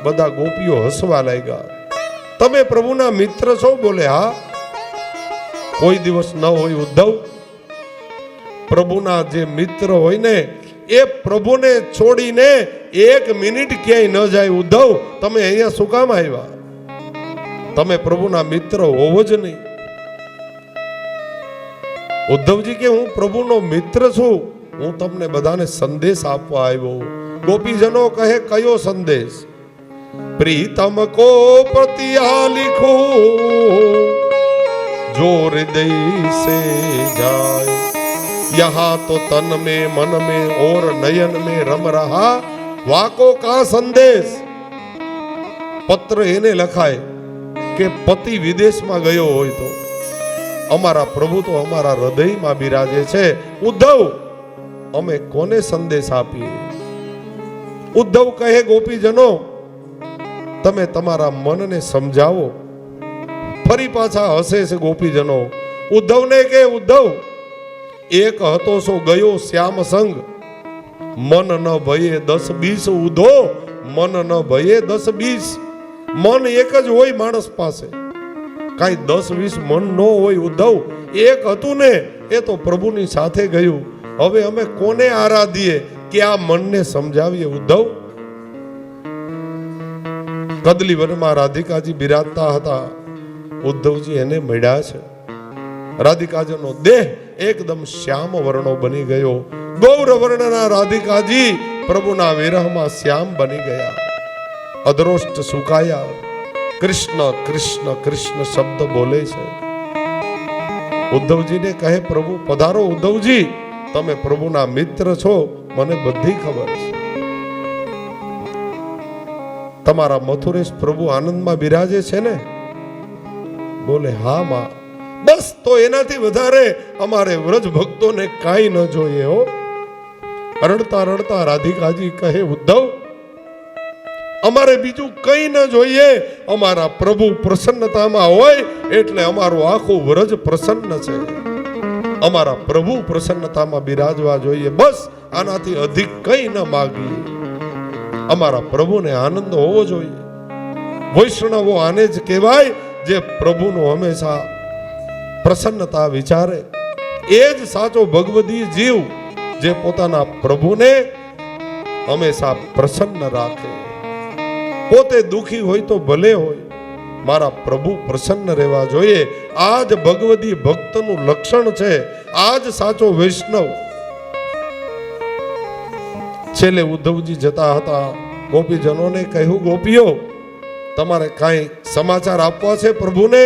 બધા ગોપીઓ હસવા લાગ્યા. તમે પ્રભુના મિત્ર છો? બોલે હા. કોઈ દિવસ ન હોય ઉદ્ધવ, પ્રભુના જે મિત્ર હોય ને એ પ્રભુને છોડીને એક મિનિટ ક્યાંય ન જાય. ઉદ્ધવ, તમે અહીંયા શું કામ આવ્યા? તમે પ્રભુના મિત્ર હોવો જ નહીં. ઉદ્ધવજી કે હું પ્રભુનો મિત્ર છું, હું તમને બધાને સંદેશ આપવા આવ્યો. ગોપીજનો કહે, કયો સંદેશ? પ્રીતમ કો પ્રતિયા लिखो जो हृदय से जाए, यहाँ तो तन में मन में और नयन में रम रहा वाको का संदेश. પત્ર એને લખાય કે પતિ વિદેશમાં ગયો હોય તો અમારા પ્રભુ તો અમારા હૃદયમાં બિરાજે છે. ઉદ્ધવ, અમે કોને સંદેશ આપીએ? ઉદ્ધવ કહે, ગોપીજનો, તમે તમારા મનને સમજાવો. ફરી પાછા હસે છે ગોપીજનો. ઉદ્ધવને કે, ઉદ્ધવ, એક હતો સો ગયો શ્યામ સંગ, મન ન ભયે 10-20 ઉધો, મન ન ભયે 10-20. મન એક જ હોય માણસ પાસે, કાંઈ 10-20 મન ન હોય. ઉદ્ધવ, એક હતું ને એ તો પ્રભુની સાથે ગયું. હવે અમે કોને આરાધીએ કે આ મનને સમજાવીએ? ઉદ્ધવ, કદલી વનમાં રાધિકાજી બિરાજતા હતા. ઉદ્ધવજી એને મળ્યા છે. રાધિકાજીનો દેહ એકદમ શ્યામ વર્ણો બની ગયો. ગૌર વર્ણના રાધિકાજી પ્રભુના વિરહમાં શ્યામ બની ગયા. અદ્રોષ્ટ સુકાયા. કૃષ્ણ કૃષ્ણ કૃષ્ણ શબ્દ બોલે છે. ઉદ્ધવજીને કહે પ્રભુ પધારો ઉદ્ધવજી, તમે પ્રભુના મિત્ર છો, મને બધી ખબર છે. તમારા મથુરેશ પ્રભુ આનંદમાં બિરાજે છે ને? બોલે હા માં. બસ તો એનાથી વધારે અમારે વ્રજ ભક્તોને કાંઈ ન જોઈએ હો. રડતા રડતા રાધિકાજી કહે ઉદ્ધવ, અમારે બીજું કંઈ ન જોઈએ, અમારા પ્રભુ પ્રસન્નતામાં હોય એટલે અમારું આખું વ્રજ પ્રસન્ન છે. અમારા પ્રભુ પ્રસન્નતામાં બિરાજવા જોઈએ, બસ આનાથી અધિક કંઈ ન માગીએ. અમારા પ્રભુને આનંદ હોવો જોઈએ. વૈષ્ણવો આને જ કહેવાય જે પ્રભુનો હંમેશા પ્રસન્નતા વિચારે. એ જ સાચો ભગવદી જીવ જે પોતાના પ્રભુને હંમેશા પ્રસન્ન રાખે. પોતે દુખી હોય તો ભલે હોય, મારા પ્રભુ પ્રસન્ન રહેવા જોઈએ. આ જ ભગવદી ભક્તનું લક્ષણ છે. આ જ સાચો વૈષ્ણવ. છેલ્લે ઉદ્ધવજી જતા હતા, ગોપીજનોને કહ્યું ગોપીઓ, તમારે કાંઈ સમાચાર આપવા છે પ્રભુને?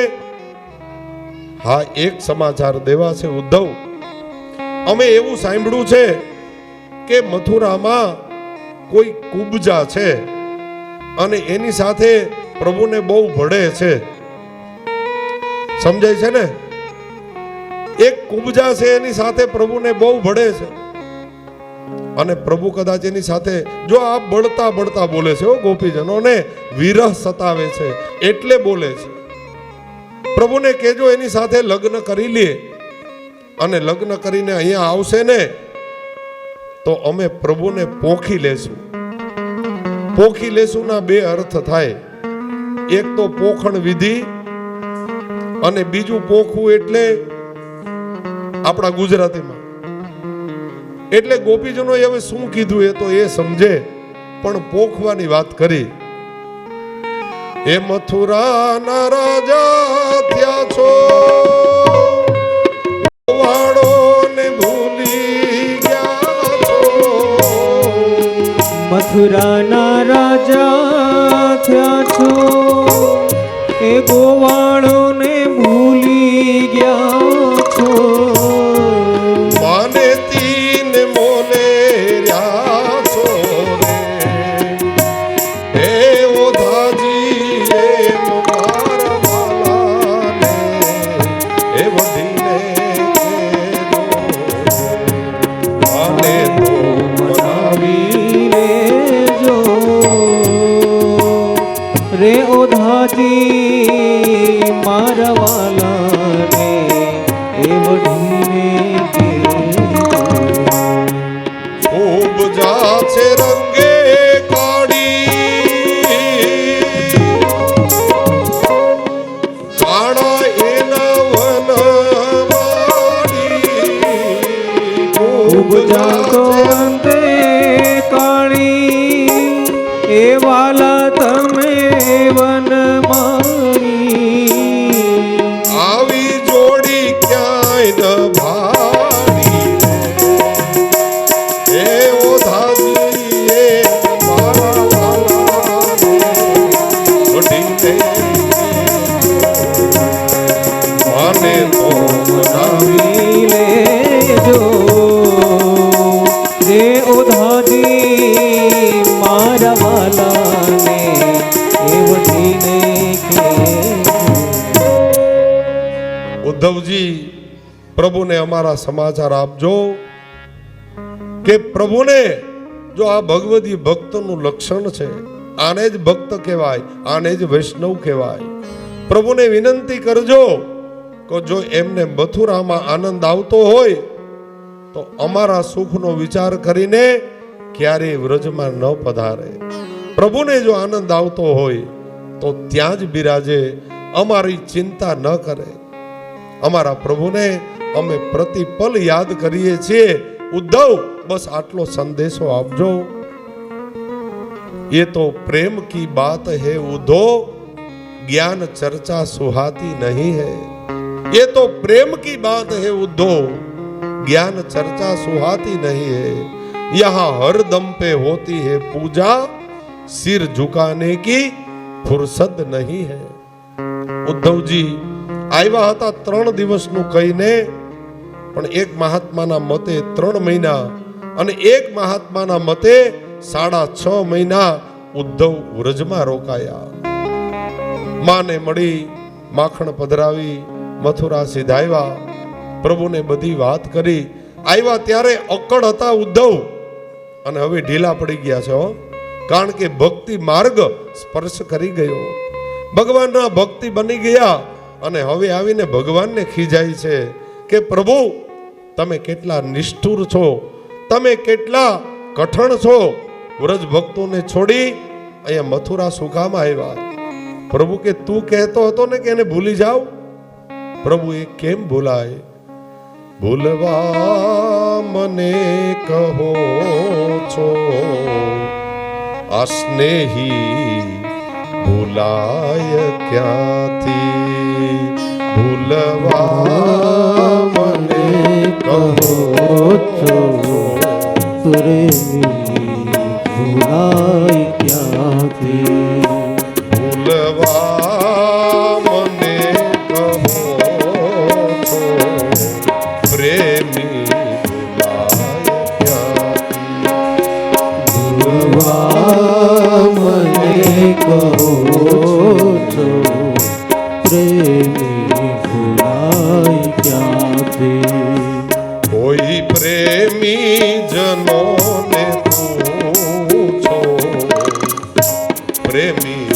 હા, એક સમાચાર દેવા છે ઉદ્ધવ. અમે એવું સાંભળ્યું છે કે મથુરામાં કોઈ કુબજા છે અને એની સાથે પ્રભુને બહુ ભળે છે. સમજાય છે ને? એક કુબજા છે એની સાથે પ્રભુને બહુ ભળે છે અને પ્રભુ કદાચ એની સાથે જો આ બળતા બળતા બોલે છે, ગોપીજનોને વિરહ સતાવે છે એટલે બોલે છે. પ્રભુને કહેજો એની સાથે લગ્ન કરી લે, અને લગ્ન કરીને અહીંયા આવશે ને તો અમે પ્રભુને પોખી લેશું. પોખી લેશું ના બે અર્થ થાય. એક તો પોખણ વિધિ અને બીજું પોખવું એટલે આપણા ગુજરાતીમાં. એટલે ગોપીજનો હવે શું કીધું એ તો એ સમજે, પણ પોખવાની વાત કરી. એ મથુરાના રાજા થયા છો, વાળોને ભૂલી ગયા છો. મથુરાના રાજા થયા છો, એ ગોવાળોને ભૂલી ગયા છો. માને તીન મોલે રહ્યા છો રે, હે ઓધાજી એ મારા વાલાને એ વઢીને કહેજો, માને તો મનાવી લેજો રે ઓધાજી મારા વાલાને એ વઢીને ખૂબ જાશે રંગે કાળી, કાળા એના વનવાડી. ખૂબ જાતો અંતે કાળી, એ વાલા તમે વન મારી. આવી જોડી ક્યાંય ન ભાડી, એ ઓધાજી એ મારા વાલાને વઢીને માને તો મનાવી મનાવી લેજો રે ઓધાજી મારા વાલાને એ વઢીને ઉદ્ધવજી, પ્રભુને અમારા સમાચાર આપજો કે પ્રભુને જો આ ભગવદી ભક્તનું લક્ષણ છે, આને જ ભક્ત કહેવાય, આને જ વૈષ્ણવ કહેવાય. પ્રભુને વિનંતી કરજો કે જો એમને મથુરામાં આનંદ આવતો હોય તો અમારા સુખનો વિચાર કરીને ક્યારેય વ્રજમાં ન પધારે. પ્રભુને જો આનંદ આવતો હોય તો ત્યાં જ બિરાજે, અમારી ચિંતા ન કરે. અમારા પ્રભુને અમે પ્રતિપલ યાદ કરીએ છીએ. ઉદ્ધવ, બસ આટલો સંદેશો આપજો. ये तो प्रेम की बात है उद्धव, ज्ञान चर्चा सुहाती नहीं है. ये तो प्रेम की बात है उद्धव, ज्ञान चर्चा सुहाती नहीं है. यहाँ हर दम पे होती है पूजा, सिर झुकाने की फुर्सत नहीं है. उद्धव जी, આવ્યા હતા 3 દિવસનું કહીને, પણ એક મહાત્માના મતે 3 મહિના અને એક મહાત્માના મતે 6.5 મહિના ઉદ્ધવ વ્રજમાં રોકાયા. માને મળી, માખણ પધરાવી, મથુરા સીધાવ્યા, પ્રભુને બધી વાત કરી. આવ્યા ત્યારે અકડ હતા ઉદ્ધવ, અને હવે ઢીલા પડી ગયા છે, કારણ કે ભક્તિ માર્ગ સ્પર્શ કરી ગયો, ભગવાનના ભક્તિ બની ગયા. અને હવે આવીને ભગવાનને ખીજાય છે કે પ્રભુ તમે કેટલા નિષ્ઠુર છો, તમે કેટલા કઠણ છો, વ્રજ ભક્તોને છોડી અહીંયા મથુરા શું કામ આવ્યા? પ્રભુ કે તું કહેતો હતો ને કે એને ભૂલી જાવ. પ્રભુ એ કેમ ભૂલાય? ભૂલવા મને કહો છો, આ સ્નેહી ભૂલાય ક્યાંથી? ભૂલવા મને કહો છો, પ્રેમી ભૂલાય ક્યાંથી? ભૂલવા મને કહો છો, પ્રેમી ભૂલાય ક્યાંથી? ભૂલવા મને કહો છો, પ્રેમી ભૂલાય ક્યાંથી? કોઈ પ્રેમી જનોને પૂછો, પ્રેમી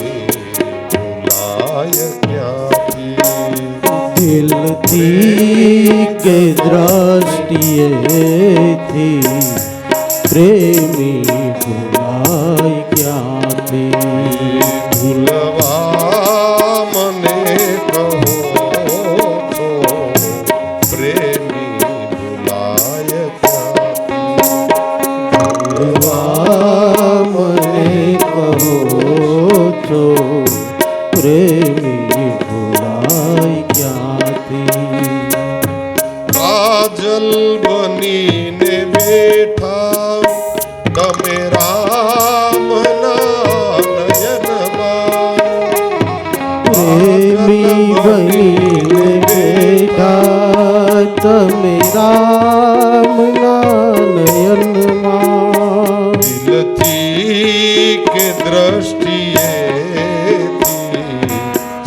ભૂલાય ક્યાંથી? દિલથી કે દ્રષ્ટિએથી પ્રેમી ભૂલાય ક્યાંથી? ભૂલવા મને કહો છો, પ્રેમી ભૂલાય ક્યાંથી? ભૂલવા મને કહો છો, પ્રેમી ભૂલાય ક્યાંથી? કાજલ બનીને બેઠા તમે રામના નયનમાં, પ્રેમી બનીને બેઠા તમે રામના નયનમાં. દિલથી કે દ્રષ્ટિએથી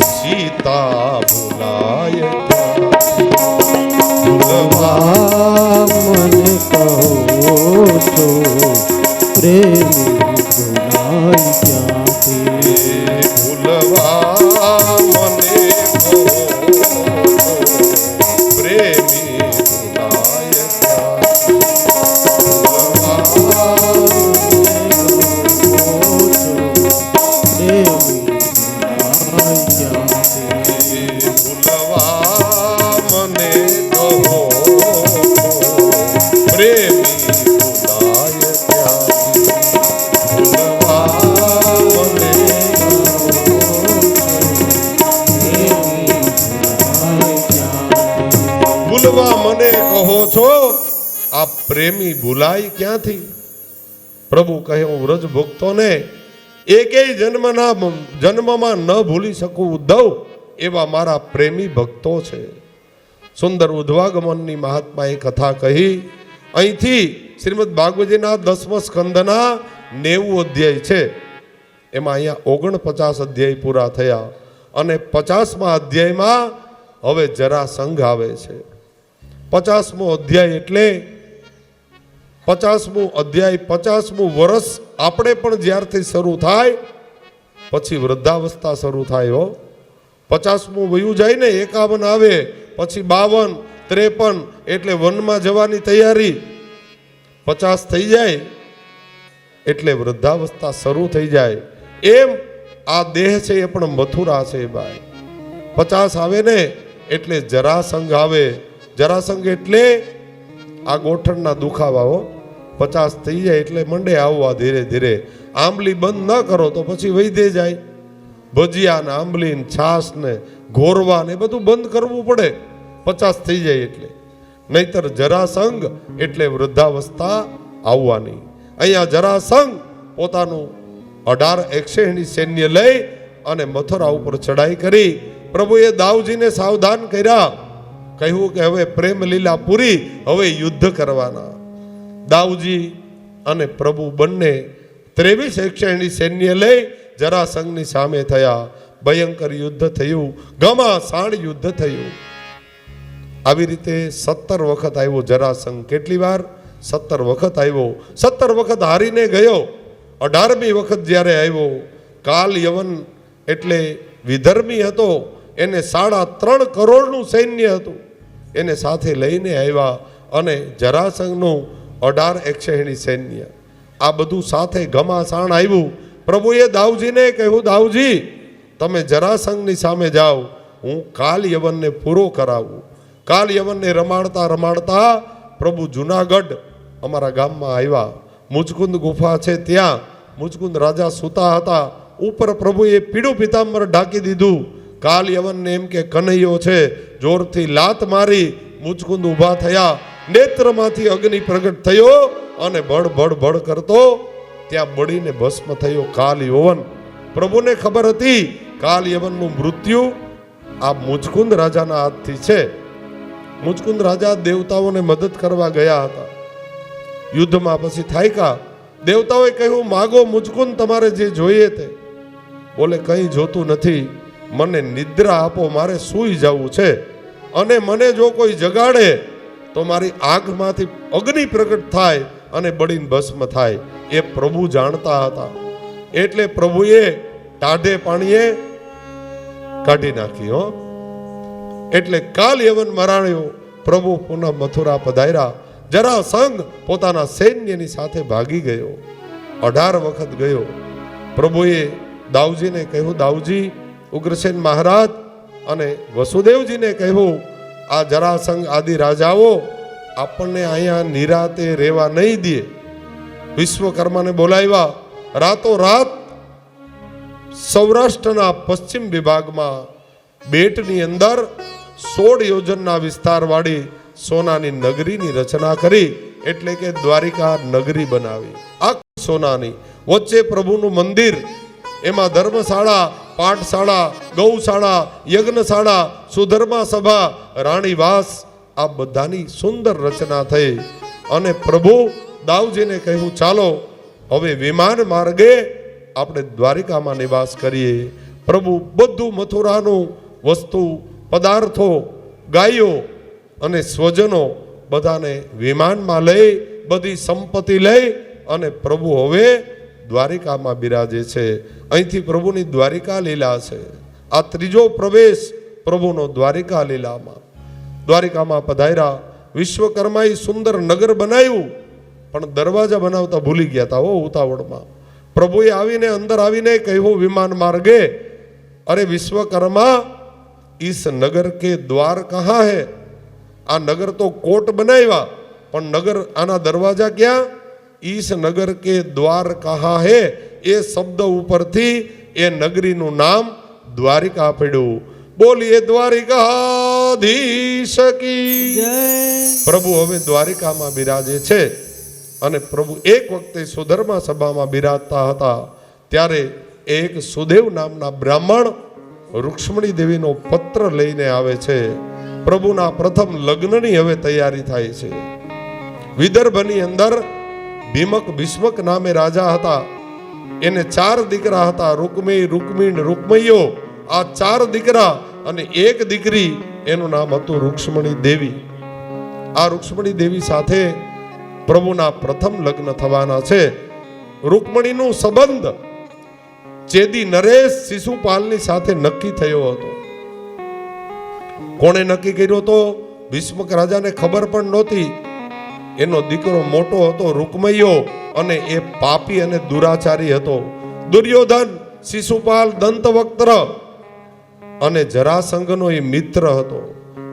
સીતા ભૂલાય ક્યાંથી? ભૂલવા મને કહો છો, પ્રેમી ભૂલાય ક્યાંથી? ભૂલવા મને કહો છો, પ્રેમી ભૂલાય ભૂલવા મને કહો છો, આ પ્રેમી ભૂલાય ક્યાંથી? પ્રભુ કહે હું વ્રજ ભક્તોને એકેય જન્મમાં ન ભૂલી શકું ઉદ્ધવ, એવા મારા પ્રેમી ભક્તો છે. સુંદર ઉદ્ધવાગમનની મહાત્માએ કથા કહી. અહીંથી શ્રીમદ ભાગવતજીના 10મા સ્કંદના 90 અધ્યાય છે, એમાં અહીંયા 49 અધ્યાય પૂરા થયા, અને 50મા અધ્યાયમાં હવે જરાસંઘ આવે છે. 50મો અધ્યાય એટલે 50મો અધ્યાય, 50મું વર્ષ આપણે પણ જ્યારથી શરૂ થાય પછી વૃદ્ધાવસ્થા શરૂ થાય હો. 50મું વયું જાય ને, 51 આવે, પછી 52, 53 એટલે વનમાં જવાની તૈયારી. 50 થઈ જાય એટલે વૃદ્ધાવસ્થા શરૂ થઈ જાય. એમ આ દેહ છે એ પણ મથુરા છે ભાઈ. 50 આવે ને એટલે જરાસંઘ આવે. જરાસંઘ એટલે આ ગોઠણના દુખાવાઓ. 50 થઈ જાય એટલે મંડે આવવા ધીરે ધીરે. આંબલી બંધ ન કરો તો પછી વૈધે જાય. ભજીયા ને આંબલી ને છાસ ને ઘોરવા ને બધું બંધ કરવું પડે 50 થઈ જાય એટલે. નહીતર જરાસંઘ એટલે વૃદ્ધાવસ્થા આવવાની. અહીંયા જરાસંઘ પોતાનું 18,160 સૈન્ય લઈ અને મથુરા ઉપર ચડાઈ કરી પ્રભુએ દાઉજીને સાવધાન કર્યા, કહ્યું કે હવે પ્રેમ લીલા પૂરી, હવે યુદ્ધ કરવાના. દાઉજી અને પ્રભુ બંને 23 અક્ષયણી સૈન્ય લઈ જરાસંઘની સામે થયા. ભયંકર યુદ્ધ થયું, ઘમાસાણ યુદ્ધ થયું. આવી રીતે 17 વખત આવ્યો જરાસંઘ. કેટલી વાર? 17 વખત આવ્યો. 17 વખત હારીને ગયો. 18મી વખત જ્યારે આવ્યો, કાલ યવન એટલે વિધર્મી હતો, એને 3.5 કરોડનું સૈન્ય હતું, એને સાથે લઈને આવ્યા. અને જરાસંઘનું 18 અક્ષયણી સૈન્ય, આ બધું સાથે ઘમાસાણ આવ્યું. પ્રભુએ દાઉજીને કહ્યું, દાઉજી તમે જરાસંઘની સામે જાઓ, હું કાલ યવનને પૂરો કરાવું. કાલ યવનને રમાડતા રમાડતા પ્રભુ જુનાગઢ અમારા ગામમાં આવ્યા. મુચકુંદ ગુફા છે, ત્યાં મુચકુંદ રાજા સૂતા હતા. ઉપર પ્રભુએ પીળું પિતાંબર ઢાંકી દીધું. કાલ યવનને એમ કે કનૈયો છે, જોરથી લાત મારી. મુચકુંદ ઊભા થયા, નેત્રમાંથી અગ્નિ પ્રગટ થયો અને ભડ ભડ ભડ કરતો ત્યાં બળીને ભસ્મ થયો કાલ યવન. પ્રભુને ખબર હતી કાલ યવનનું મૃત્યુ આ મુચકુંદ રાજાના હાથથી છે. મુચકુંદ રાજા દેવતાઓને મદદ કરવા ગયા હતા. યુદ્ધમાં પછી થાયકા. દેવતાઓએ કહ્યું, માગો મુચકુંદ, તમારે જે જોઈએ તે. બોલે, કંઈ જોતું નથી, મને નિદ્રા આપો, મારે સૂઈ જવું છે. અને મને જો કોઈ જગાડે તો મારી આંખમાંથી અગ્નિ પ્રગટ થાય અને બળીને ભસ્મ થાય. એ પ્રભુ જાણતા હતા. એટલે પ્રભુએ ટાઢે પાણીએ કાઢી નાખી. એટલે કાલ યવન મરાણ્યો. પ્રભુ પુનઃ મથુરા પધાર્યા. જરાસંઘ પોતાના સૈન્યની સાથે ભાગી ગયો. 18 વખત ગયો. પ્રભુએ દાઉજીને કહ્યું, દાઉજી, ઉગ્રસેન મહારાજ અને વસુદેવજીને કહ્યું, આ જરાસંઘ આદિ રાજાઓ આપણને અહીંયા નિરાતે રહેવા નહીં દે. વિશ્વકર્માને બોલાવ્યા. રાતો રાત સૌરાષ્ટ્રના પશ્ચિમ વિભાગમાં બેટની અંદર 16 યોજનના વિસ્તારવાળી સોનાની નગરીની રચના કરી. એટલે કે દ્વારિકા નગરી બનાવી, આખી સોનાની. વચ્ચે પ્રભુનું મંદિર, એમાં ધર્મશાળા, પાઠશાળા, ગૌશાળા, યજ્ઞશાળા, સુધર્મા સભા, રાણીવાસ, આ બધાની સુંદર રચના થઈ. અને પ્રભુ દાઉજીને કહ્યું, ચાલો હવે વિમાન માર્ગે આપણે દ્વારિકામાં નિવાસ કરીએ. પ્રભુ બધું મથુરાનું વસ્તુ, પદાર્થો, ગાયો અને સ્વજનો બધાને વિમાનમાં લઈ, બધી સંપત્તિ લઈ અને પ્રભુ હવે દ્વારિકામાં બિરાજે છે. અહીંથી પ્રભુની દ્વારિકા લીલા છે. આ ત્રીજો પ્રવેશ પ્રભુનો દ્વારિકા લીલામાં. દ્વારિકામાં પધાર્યા. વિશ્વકર્માએ સુંદર નગર બનાવ્યું, પણ દરવાજા બનાવતા ભૂલી ગયા હતા ઉતાવળમાં. પ્રભુએ આવીને અંદર આવીને કહ્યું વિમાન માર્ગે, અરે વિશ્વકર્મા, इस नगर के द्वार कहाँ है? आ नगर तो कोट बनाया, पर नगर आना दरवाजा क्या? इस नगर के द्वार कहाँ है? ये शब्द ऊपर थी ये नगरी नु नाम द्वारिका पड़ू. बोलिए द्वारिकाधीश की जय. प्रभु હવે દ્વારિકામાં બિરાજે છે. અને પ્રભુ એક વખતે સુધર્મા સભામાં બિરાજતા હતા. ત્યારે એક સુદેવ નામના બ્રાહ્મણ રૂક્ષ્મણી દેવીનો પત્ર લઈને આવે છે. પ્રભુના પ્રથમ લગ્નની હવે તૈયારી થાય છે. વિદર્ભની અંદર ભીમક ભીષ્મક નામે રાજા હતા. એને 4 દીકરા હતા, રૂકમી, રૂકમીણ, રૂકમૈયો. આ 4 દીકરા અને એક દીકરી, એનું નામ હતું રૂક્ષ્મણી દેવી. આ રૂક્ષ્મણી દેવી સાથે પ્રભુના પ્રથમ લગ્ન થવાના છે. રૂકમણીનું સંબંધ ચેદી નરેશ શિશુપાલની સાથે નક્કી થયો હતો. કોણે નક્કી કર્યો હતો? ભીષ્મક રાજાને ખબર પણ નહોતી. એનો દીકરો મોટો હતો રૂકમૈયો, અને એ પાપી અને દુરાચારી હતો. દુર્યોધન, શિશુપાલ, દંતવક્ત્ર અને જરાસંઘનો એ મિત્ર હતો.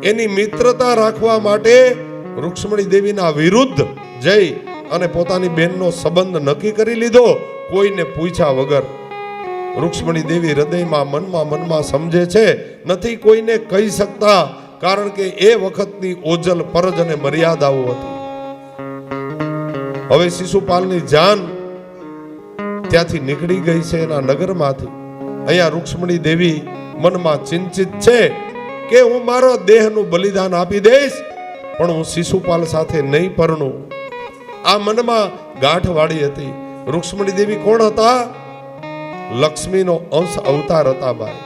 એની મિત્રતા રાખવા માટે રૂક્ષ્મણી દેવીના વિરુદ્ધ જઈ અને પોતાની બહેનનો સંબંધ નક્કી કરી લીધો, કોઈને પૂછ્યા વગર. રૂક્ષ્મણી દેવી હૃદયમાં મનમાં સમજે છે, નથી કોઈને કહી શકતા, કારણ કે એ વખતની ઓજલ, પરજ અને મર્યાદાઓ હતી. હવે શિશુપાલની જાન ત્યાંથી નીકળી ગઈ છે એના નગરમાંથી. અહીંયા રૂક્ષ્મણી દેવી મનમાં ચિંતિત છે કે હું મારા દેહનું બલિદાન આપી દઈશ, પણ હું શિશુપાલ સાથે નહીં પરણું. આ મનમાં ગાંઠ વાળી હતી. રૂક્ષ્મણી દેવી કોણ હતા? લક્ષ્મીનો અંશ અવતાર હતા ભાઈ,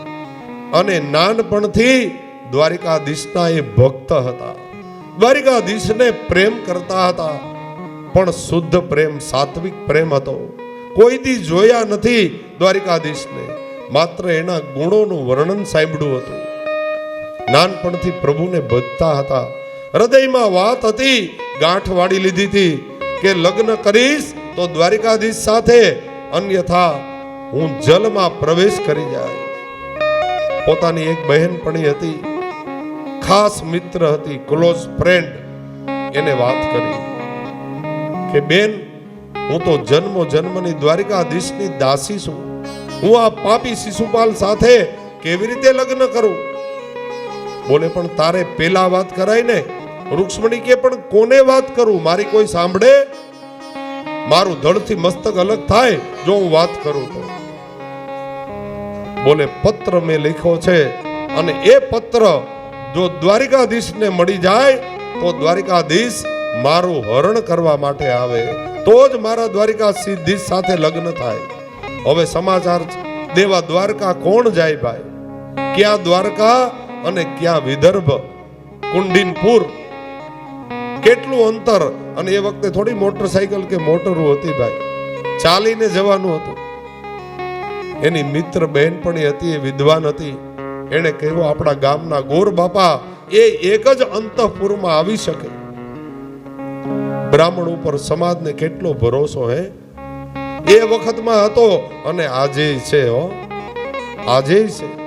અને નાનપણથી દ્વારિકાધીશના એ ભક્ત હતા. દ્વારિકાધીશને પ્રેમ કરતા હતા, પણ શુદ્ધ પ્રેમ, સાત્વિક પ્રેમ હતો. કોઈ દી જોયા નથી દ્વારિકાધીશને, માત્ર એના ગુણોનું વર્ણન સાંભળ્યું હતું. નાનપણથી પ્રભુને ભજતા હતા. હૃદયમાં વાત હતી, ગાંઠ વાળી લીધી હતી કે લગ્ન કરીશ તો દ્વારિકાધીશ સાથે, અન્યથા હું જલમાં પ્રવેશ કરી જાય. પોતાની એક બહેનપણી હતી, ખાસ મિત્ર હતી, ક્લોઝ ફ્રેન્ડ, એને વાત કરી કે બેન, હું તો જન્મો જન્મની દ્વારિકાધીશની દાસી છું. હું આ પાપી શિશુપાલ સાથે કેવી રીતે લગ્ન કરું? બોલે પણ તારે પેલા વાત કરાય ને. રૂક્ષ્મણી કે પણ કોને વાત કરું? મારી કોઈ સાંભળે? મારું ધડથી મસ્તક અલગ થાય જો હું વાત કરું તો. બોલે પત્ર મેં લખ્યો છે, અને એ પત્ર જો દ્વારિકાધીશને મળી જાય તો દ્વારિકાધીશ મારું હરણ કરવા માટે આવે, તો જ મારા દ્વારિકાધીશ સાથે લગ્ન થાય. હવે સમાચાર દેવા દ્વારકા કોણ જાય ભાઈ? ક્યાં દ્વારકા અને ક્યાં વિદર્ભ, કુંડિનપુર, કેટલું અંતર! અને એ વખતે થોડી મોટરસાયકલ કે મોટરો હતી ભાઈ, ચાલીને જવાનું હતું. એની મિત્ર બહેનપણી હતી, એ વિદ્વાન હતી. એને કહ્યું આપણા ગામના ગોર બાપા એ એક જ અંતઃપુરમાં આવી શકે. બ્રાહ્મણ ઉપર સમાજને કેટલો ભરોસો હે! એ વખતમાં હતો અને આજે છે, હો આજે છે.